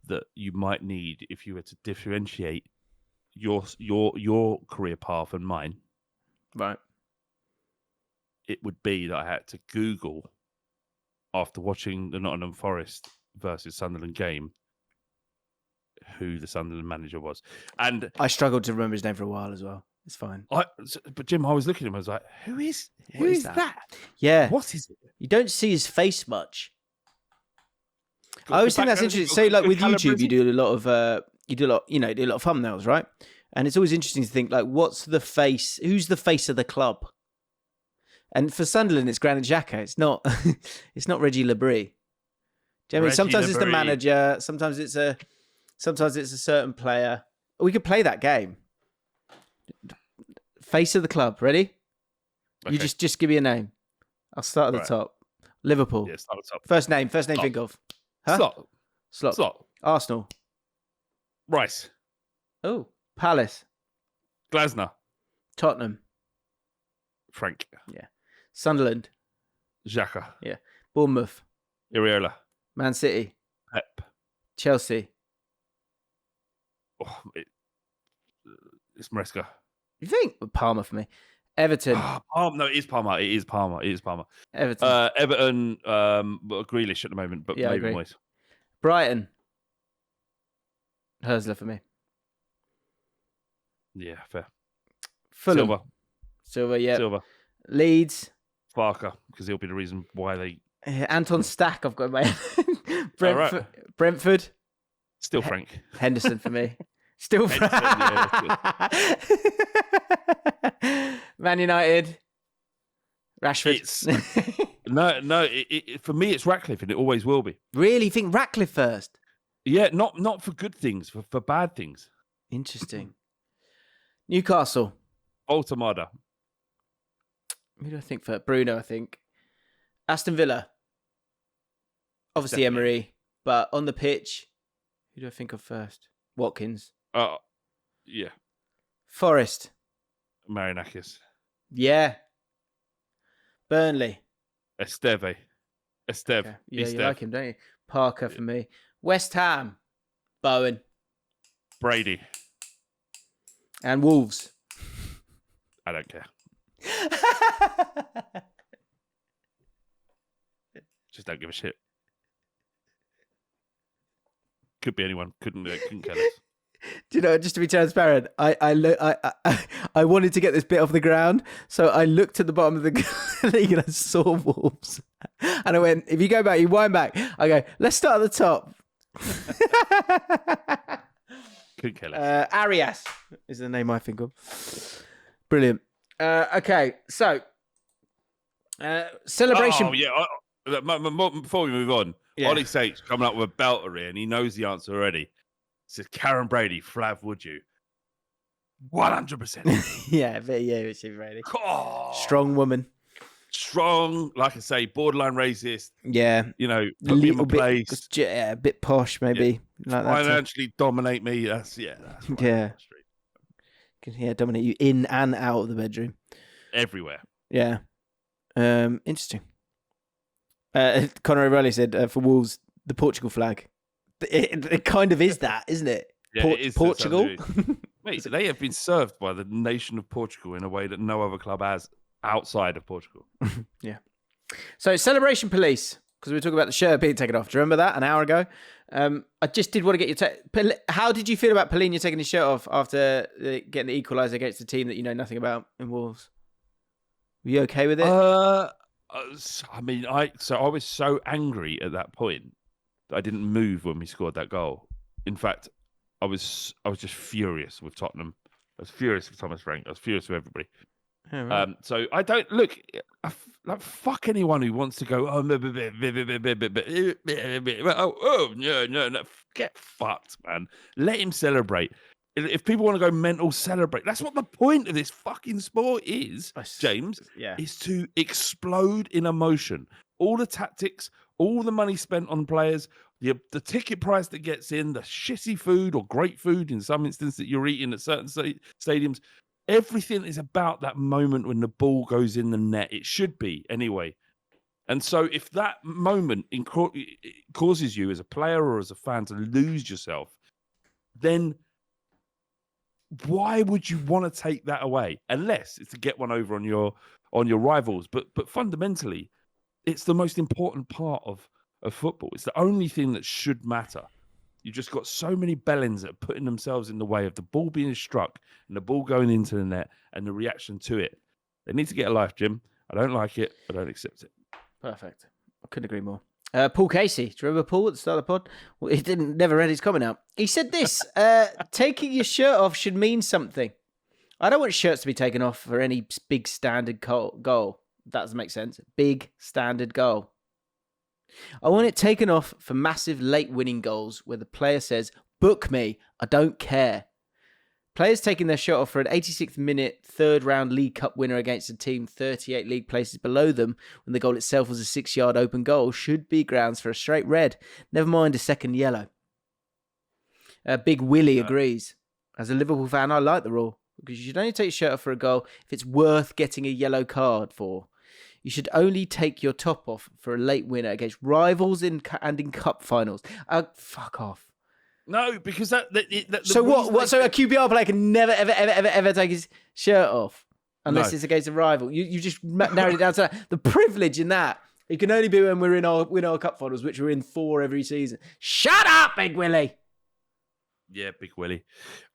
that you might need if you were to differentiate your career path and mine, right? It would be that I had to Google, after watching the Nottingham Forest versus Sunderland game, who the Sunderland manager was. And I struggled to remember his name for a while as well. It's fine. But Jim, I was looking at him, I was like, who is that? Yeah. What is it? You don't see his face much. I always think that's interesting. Say, like with YouTube, you do a lot of thumbnails, right? And it's always interesting to think, like, what's the face? Who's the face of the club? And for Sunderland, it's Granit Xhaka. It's not. It's not Reggie Labrie. Do you know what I mean? Sometimes it's the manager. Sometimes it's a certain player. We could play that game. Face of the club. Ready? Okay. You just give me a name. I'll start at the top. Liverpool. Yeah, start at the top. First name think of. Huh? Slot. Arsenal. Rice. Oh, Palace. Glasner. Tottenham. Frank. Yeah. Sunderland. Xhaka. Yeah. Bournemouth. Iriola. Man City. Pep. Chelsea. Oh, it's Maresca. You think? Palmer for me. Everton. No, it is Palmer. It is Palmer. Everton. Everton, Grealish at the moment, but Yeah, I maybe agree. Moyes. Brighton. Hersler for me. Yeah, fair. Fulham. Silva, yeah. Silva. Leeds. Barker, because he'll be the reason why they... Anton Stack, I've got in my head. Brentford. Right. Brentford. Still Frank. Henderson for me. Still Frank. Man United. Rashford. No. For me, it's Ratcliffe, and it always will be. Really? You think Ratcliffe first? Yeah, not for good things, for bad things. Interesting. Newcastle. Altamada. Who do I think for? Bruno, I think. Aston Villa. Obviously Definitely. Emery, but on the pitch, who do I think of first? Watkins. Yeah. Forest. Marinakis. Yeah. Burnley. Esteve. Okay. Yeah, you like him, don't you? Parker for me. West Ham. Bowen. Brady. And Wolves. I don't care. Just don't give a shit. Could be anyone. Couldn't care less. Do you know, just to be transparent, I wanted to get this bit off the ground, so I looked at the bottom of the league and I saw Wolves. And I went, if you go back, you wind back, I go, let's start at the top. Couldn't care less. Arias is the name I think of. Brilliant. Okay, so celebration. Oh, yeah. Before we move on, Ollie Sate's coming up with a belter here, and he knows the answer already. Says Karen Brady, Flav, would you? 100%. Yeah, she's Brady. Oh, Strong woman. Strong, like I say, borderline racist. Yeah. You know, put me in my place. Yeah, a bit posh, maybe. Yeah. Like that financially dominate me. That's right. Yeah. Can dominate you in and out of the bedroom. Everywhere. Yeah. Interesting. Conor O'Reilly said for Wolves, the Portugal flag. It kind of is that, isn't it? Yeah, it is Portugal. Mate, they have been served by the nation of Portugal in a way that no other club has outside of Portugal. Yeah. So celebration police, because we were talking about the shirt being taken off. Do you remember that an hour ago? I just did want to get your how did you feel about Palhinha taking his shirt off after getting the equaliser against a team that you know nothing about in Wolves? Were you okay with it? I was so angry at that point that I didn't move when we scored that goal. In fact, I was just furious with Tottenham. I was furious with Thomas Frank. I was furious with everybody. Oh, right. So I don't look like fuck anyone who wants to go. No, get fucked, man. Let him celebrate. If people want to go mental, celebrate. That's what the point of this fucking sport is, James. Yeah, is to explode in emotion. All the tactics, all the money spent on players, the ticket price that gets in, the shitty food or great food in some instances that you're eating at certain stadiums. Everything is about that moment when the ball goes in the net. It should be, anyway. And so if that moment causes you as a player or as a fan to lose yourself, then why would you want to take that away? Unless it's to get one over on your rivals. But fundamentally, it's the most important part of football. It's the only thing that should matter. You've just got so many bellends that are putting themselves in the way of the ball being struck and the ball going into the net and the reaction to it. They need to get a life, Jim. I don't like it. I don't accept it. Perfect. I couldn't agree more. Paul Casey. Do you remember Paul at the start of the pod? Well, he never read his comment out. He said this, taking your shirt off should mean something. I don't want shirts to be taken off for any big standard goal. That doesn't make sense. Big standard goal. I want it taken off for massive late winning goals where the player says, book me, I don't care. Players taking their shirt off for an 86th minute third round League Cup winner against a team 38 league places below them when the goal itself was a 6-yard open goal should be grounds for a straight red, never mind a second yellow. Big Willie agrees. As a Liverpool fan, I like the rule because you should only take your shirt off for a goal if it's worth getting a yellow card for. You should only take your top off for a late winner against rivals in cup finals. Fuck off. No, because so what? So a QPR player can never, ever take his shirt off unless it's against a rival. You just narrowed it down to that. The privilege in that. It can only be when we're in our cup finals, which we're in 4 every season. Shut up, Big Willie. Yeah, Big Willie.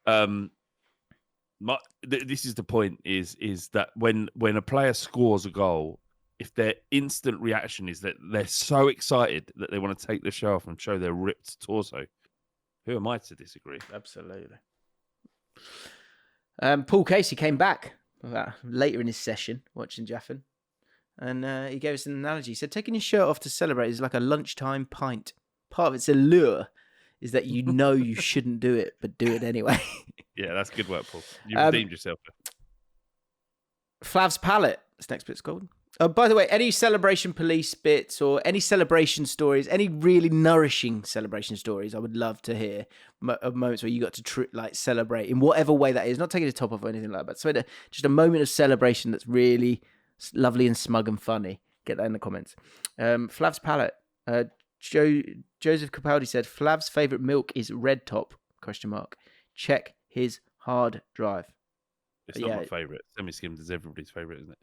This is the point: is that when a player scores a goal, if their instant reaction is that they're so excited that they want to take the shirt off and show their ripped torso, who am I to disagree? Absolutely. Paul Casey came back later in his session watching Jaffin, and he gave us an analogy. He said, taking your shirt off to celebrate is like a lunchtime pint. Part of its allure is that you know you shouldn't do it, but do it anyway. Yeah, that's good work, Paul. You redeemed yourself. Flav's Palette, this next bit's called. By the way, any celebration police bits or any celebration stories, any really nourishing celebration stories, I would love to hear of moments where you got to celebrate in whatever way that is, not taking the top off or anything like that. So just a moment of celebration that's really lovely and smug and funny. Get that in the comments. Flav's Palette. Joseph Capaldi said, Flav's favourite milk is Red Top, ? Check his hard drive. It's not my favourite. Semi-skimmed is everybody's favourite, isn't it?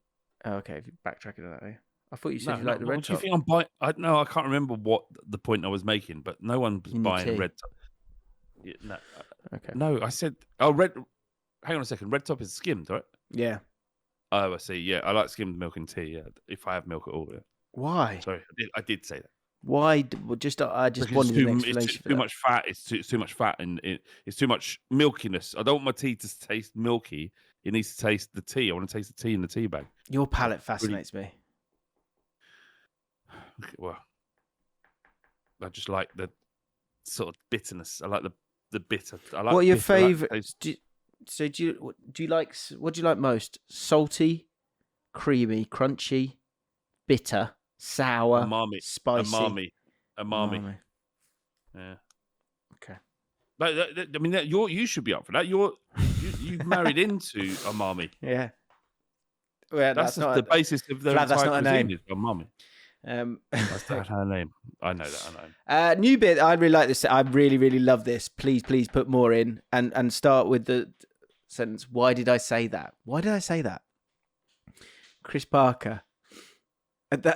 Oh, okay, if you're backtracking that way. I thought you said you liked the Red Top. Do you think I'm buying? I can't remember what the point I was making, but no one was buying Red Top. Yeah, no, okay. No, I said, Red. Hang on a second. Red Top is skimmed, right? Yeah. Oh, I see. Yeah, I like skimmed milk and tea. Yeah, if I have milk at all. Yeah. Why? Sorry, I did say that. Why? I just wanted an explanation. It's too much fat. It's too much fat, and it's too much milkiness. I don't want my tea to taste milky. It needs to taste the tea. I want to taste the tea in the tea bag. Your palate fascinates me. Well, I just like the sort of bitterness. I like the bitter. I like. What are your favourite? Do you like? What do you like most? Salty, creamy, crunchy, bitter, sour, umami, spicy, umami. Yeah. Okay. I mean, you should be up for that. You've married into umami. Yeah. Well, that's not the basis of the entire cuisine. Is umami. That's not her name. I know that. New bit. I really like this. I really, really love this. Please put more in and start with the sentence. Why did I say that? Why did I say that? Chris Parker.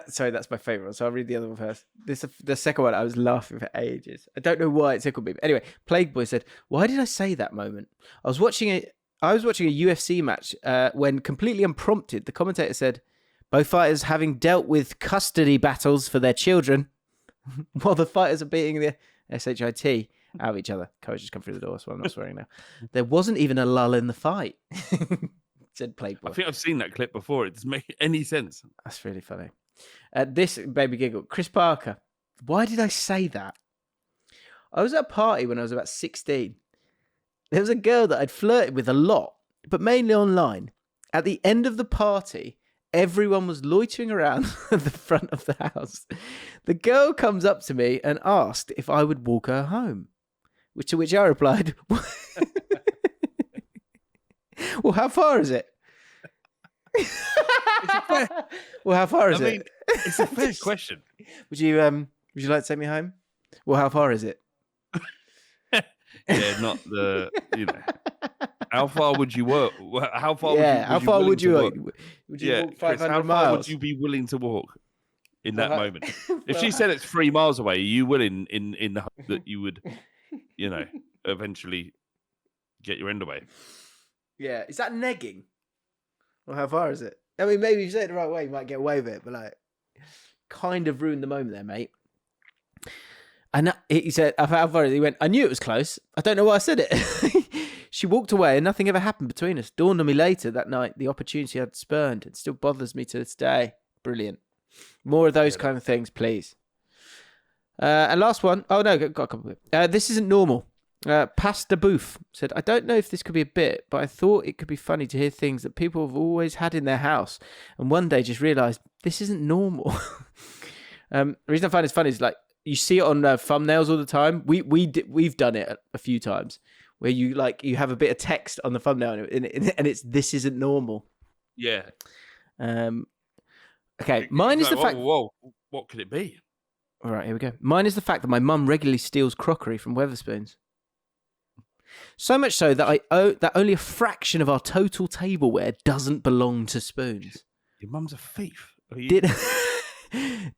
Sorry, that's my favourite one. So I'll read the other one first. The second one, I was laughing for ages. I don't know why it tickled me. But anyway, Plague Boy said, why did I say that moment? I was watching a UFC match when completely unprompted, the commentator said, both fighters having dealt with custody battles for their children while the fighters are beating the SHIT out of each other. Coach just come through the door, so I'm not swearing now. There wasn't even a lull in the fight, said Plague Boy. I think I've seen that clip before. It doesn't make any sense. That's really funny. This baby giggle. Chris Parker. Why did I say that? I was at a party when I was about 16. There was a girl that I'd flirted with a lot, but mainly online. At the end of the party, everyone was loitering around at the front of the house. The girl comes up to me and asked if I would walk her home, to which I replied, well, how far is it? Well, how far is it? It's a fair question. Would you like to take me home? Well, how far is it? Yeah, not the How far would you work? How far? Yeah, how far would you walk? Would you walk 500 miles? How far would you be willing to walk in that moment? If she said it's 3 miles away, are you willing in the hope that you would, eventually get your end away? Yeah, is that negging? Well, how far is it? I mean, maybe if you say it the right way, you might get away with it, but kind of ruined the moment there, mate. And he said, how far is it? He went, I knew it was close. I don't know why I said it. She walked away and nothing ever happened between us. Dawned on me later that night, the opportunity I'd spurned. It still bothers me to this day. Brilliant. More of those kind of things, please. And last one. Oh, no, got a couple of it. This isn't normal. Pasta Booth said, I don't know if this could be a bit, but I thought it could be funny to hear things that people have always had in their house and one day just realised this isn't normal. The reason I find this funny is you see it on thumbnails all the time. We've done it a few times where you have a bit of text on the thumbnail and it's "This isn't normal." Yeah. Okay, mine is the fact. Whoa, what could it be? All right, here we go. Mine is the fact that my mum regularly steals crockery from Wetherspoons. So much so that that only a fraction of our total tableware doesn't belong to spoons. Your mum's a thief.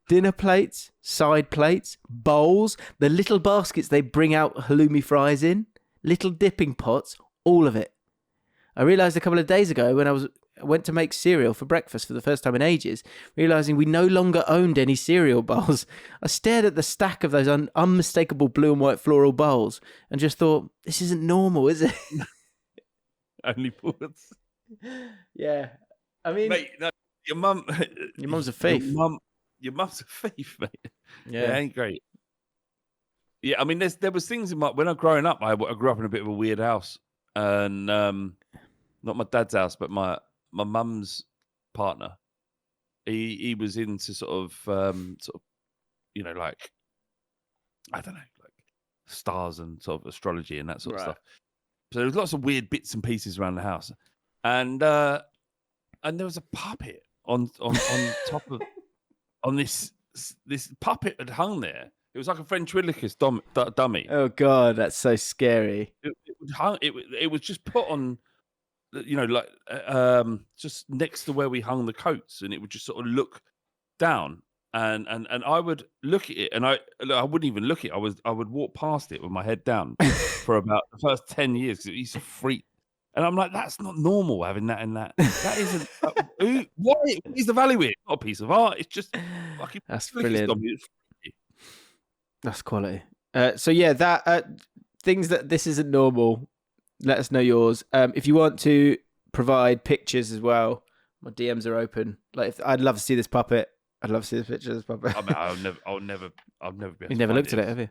Dinner plates, side plates, bowls, the little baskets they bring out halloumi fries in, little dipping pots, all of it. I realised a couple of days ago when I went to make cereal for breakfast for the first time in ages, realising we no longer owned any cereal bowls. I stared at the stack of those unmistakable blue and white floral bowls and just thought, this isn't normal, is it? Only Wirtz. Yeah. I mean... Mate, no, your mum's a thief. Your mum's a thief, mate. Yeah. It ain't great. Yeah, I mean, there was things when I was growing up, I grew up in a bit of a weird house. And not my dad's house, but my mum's partner. He was into sort of you know, like, I don't know, like stars and sort of astrology and that sort of stuff. So there was lots of weird bits and pieces around the house, and there was a puppet on top of this puppet had hung there. It was like a ventriloquist dummy. Oh God, that's so scary. It was just put on, you know, like just next to where we hung the coats, and it would just sort of look down, and I would look at it, and I wouldn't even look at it. I would walk past it with my head down for about the first 10 years because it used to freak. And I'm like, that's not normal having that in that. That isn't. Why is the value in it? It's not a piece of art. It's just fucking. That's brilliant. That's quality. So yeah, that things that this isn't normal. Let us know yours. If you want to provide pictures as well, my DMs are open. Like, I'd love to see this puppet. I'd love to see this picture of this puppet. I mean, I'll never be able to. You've never looked at it, have you?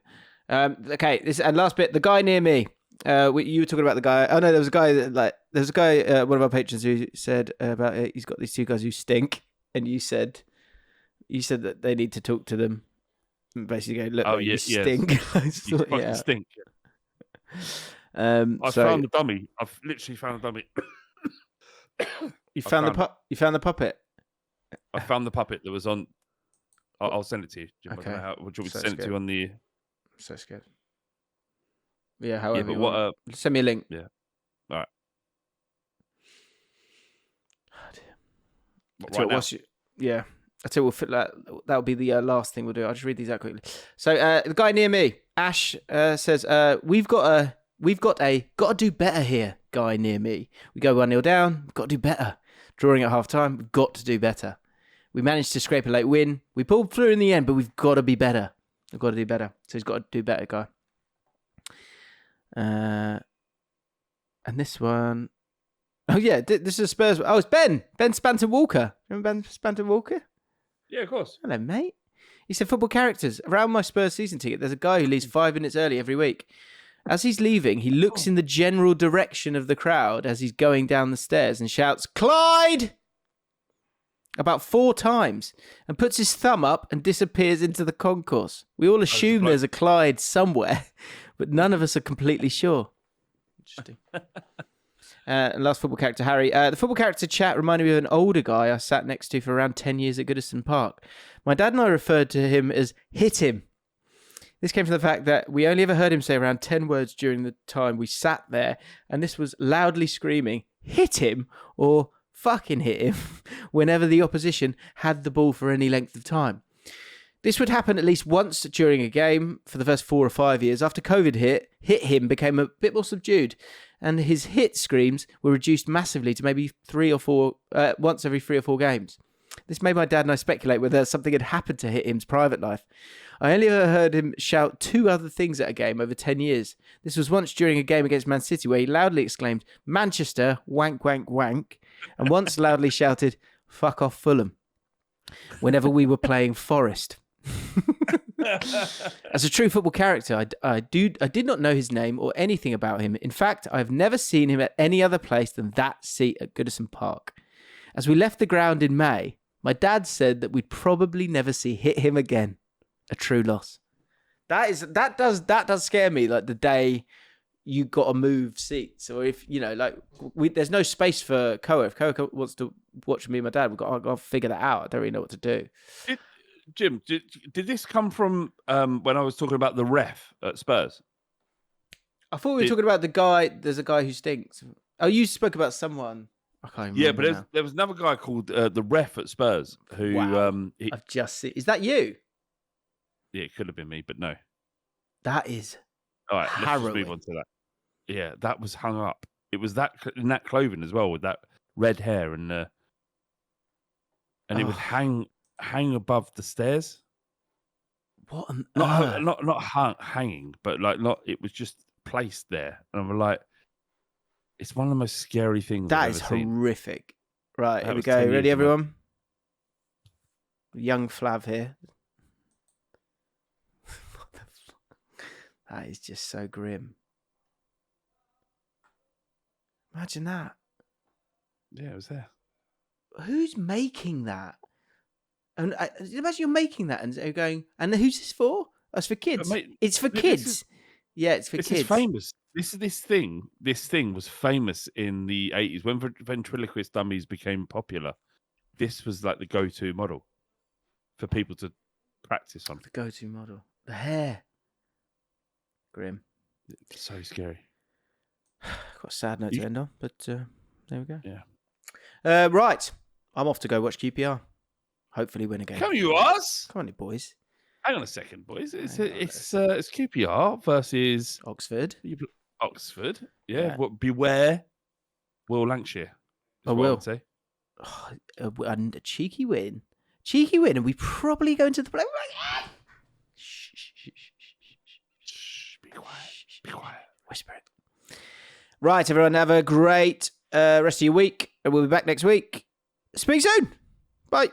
Okay, and last bit, the guy near me. You were talking about the guy. Oh no, there was a guy. One of our patrons who said about it. He's got these two guys who stink, and you said that they need to talk to them. And basically, go, look, you stink. You fucking stink. I found the dummy. I've literally found the dummy. You found the puppet. I found the puppet that was on. I'll send it to you. Okay. Would you want me to send it to you on the? I'm so scared. Yeah, however. Yeah, but send me a link. Yeah. All right. Oh, dear. Right now? Yeah. I tell you, we'll fit that. That'll be the last thing we'll do. I'll just read these out quickly. So the guy near me, Ash, says, "We've got to do better here." Guy near me, we go 1-0 down. We've got to do better. Drawing at half time, we've got to do better. We managed to scrape a late win. We pulled through in the end, but we've got to be better. We've got to do better. So he's got to do better, guy. And this one, oh yeah, this is Spurs. Oh, it's Ben Spanton Walker. Remember Ben Spanton Walker? Yeah, of course. Hello, mate. He said, football characters. Around my Spurs season ticket, there's a guy who leaves 5 minutes early every week. As he's leaving, he looks in the general direction of the crowd as he's going down the stairs and shouts, "Clyde!" about 4 times and puts his thumb up and disappears into the concourse. We all assume there's a Clyde somewhere, but none of us are completely sure. Interesting. And last football character, Harry. The football character chat reminded me of an older guy I sat next to for around 10 years at Goodison Park. My dad and I referred to him as "hit him." This came from the fact that we only ever heard him say around 10 words during the time we sat there, and this was loudly screaming, "Hit him," or "fucking hit him," whenever the opposition had the ball for any length of time. This would happen at least once during a game for the first 4 or 5 years. After COVID hit him became a bit more subdued, and his hit screams were reduced massively to maybe once every 3 or 4 games. This made my dad and I speculate whether something had happened to Hit Him's private life. I only ever heard him shout 2 other things at a game over 10 years. This was once during a game against Man City where he loudly exclaimed, "Manchester, wank, wank, wank," and once loudly shouted, "Fuck off Fulham," whenever we were playing Forest. As a true football character, I did not know his name or anything about him. In fact, I've never seen him at any other place than that seat at Goodison Park. As we left the ground in May, my dad said that we'd probably never see Hit Him again. A true loss. That does scare me. Like the day you got to move seats, or if there's no space for Koa. If Koa wants to watch me and my dad, I've got to figure that out. I don't really know what to do. Jim, did this come from when I was talking about the ref at Spurs? I thought we were talking about the guy. There's a guy who stinks. Oh, you spoke about someone. I can't remember. Yeah, but there was another guy called the ref at Spurs who. Wow. I've just seen. Is that you? Yeah, it could have been me, but no. That is all right. harrowing. Let's just move on to that. Yeah, that was hung up. It was that in that clothing as well, with that red hair and it would hang above the stairs. What? Not hanging, but it was just placed there, and I'm like, it's one of the most scary things. That I've is ever seen. horrific. Right, That here we was go. 10 years Ready, ago. everyone? Young Flav here. What the fuck? That is just so grim. Imagine that. Yeah, it was there. Who's making that? And imagine you're making that and you're going, and who's this for? That's for kids. Mate, it's for kids. It's for this kids. is famous. This thing was famous in the 80s when ventriloquist dummies became popular. This was like the go-to model for people to practice on. The go-to model. The hair. Grim. It's so scary. Got a sad note to end on, but there we go. Yeah. Right. I'm off to go watch QPR. Hopefully win again. Come you us? Come on, you boys. Hang on a second, boys. It's QPR versus Oxford. Oxford. Yeah. Beware Will Lancashire. I will. I'd say. Oh, and a cheeky win. And we probably go into the play. Shh. Be quiet. Whisper it. Right, everyone. Have a great rest of your week. And we'll be back next week. Speak soon. Bye.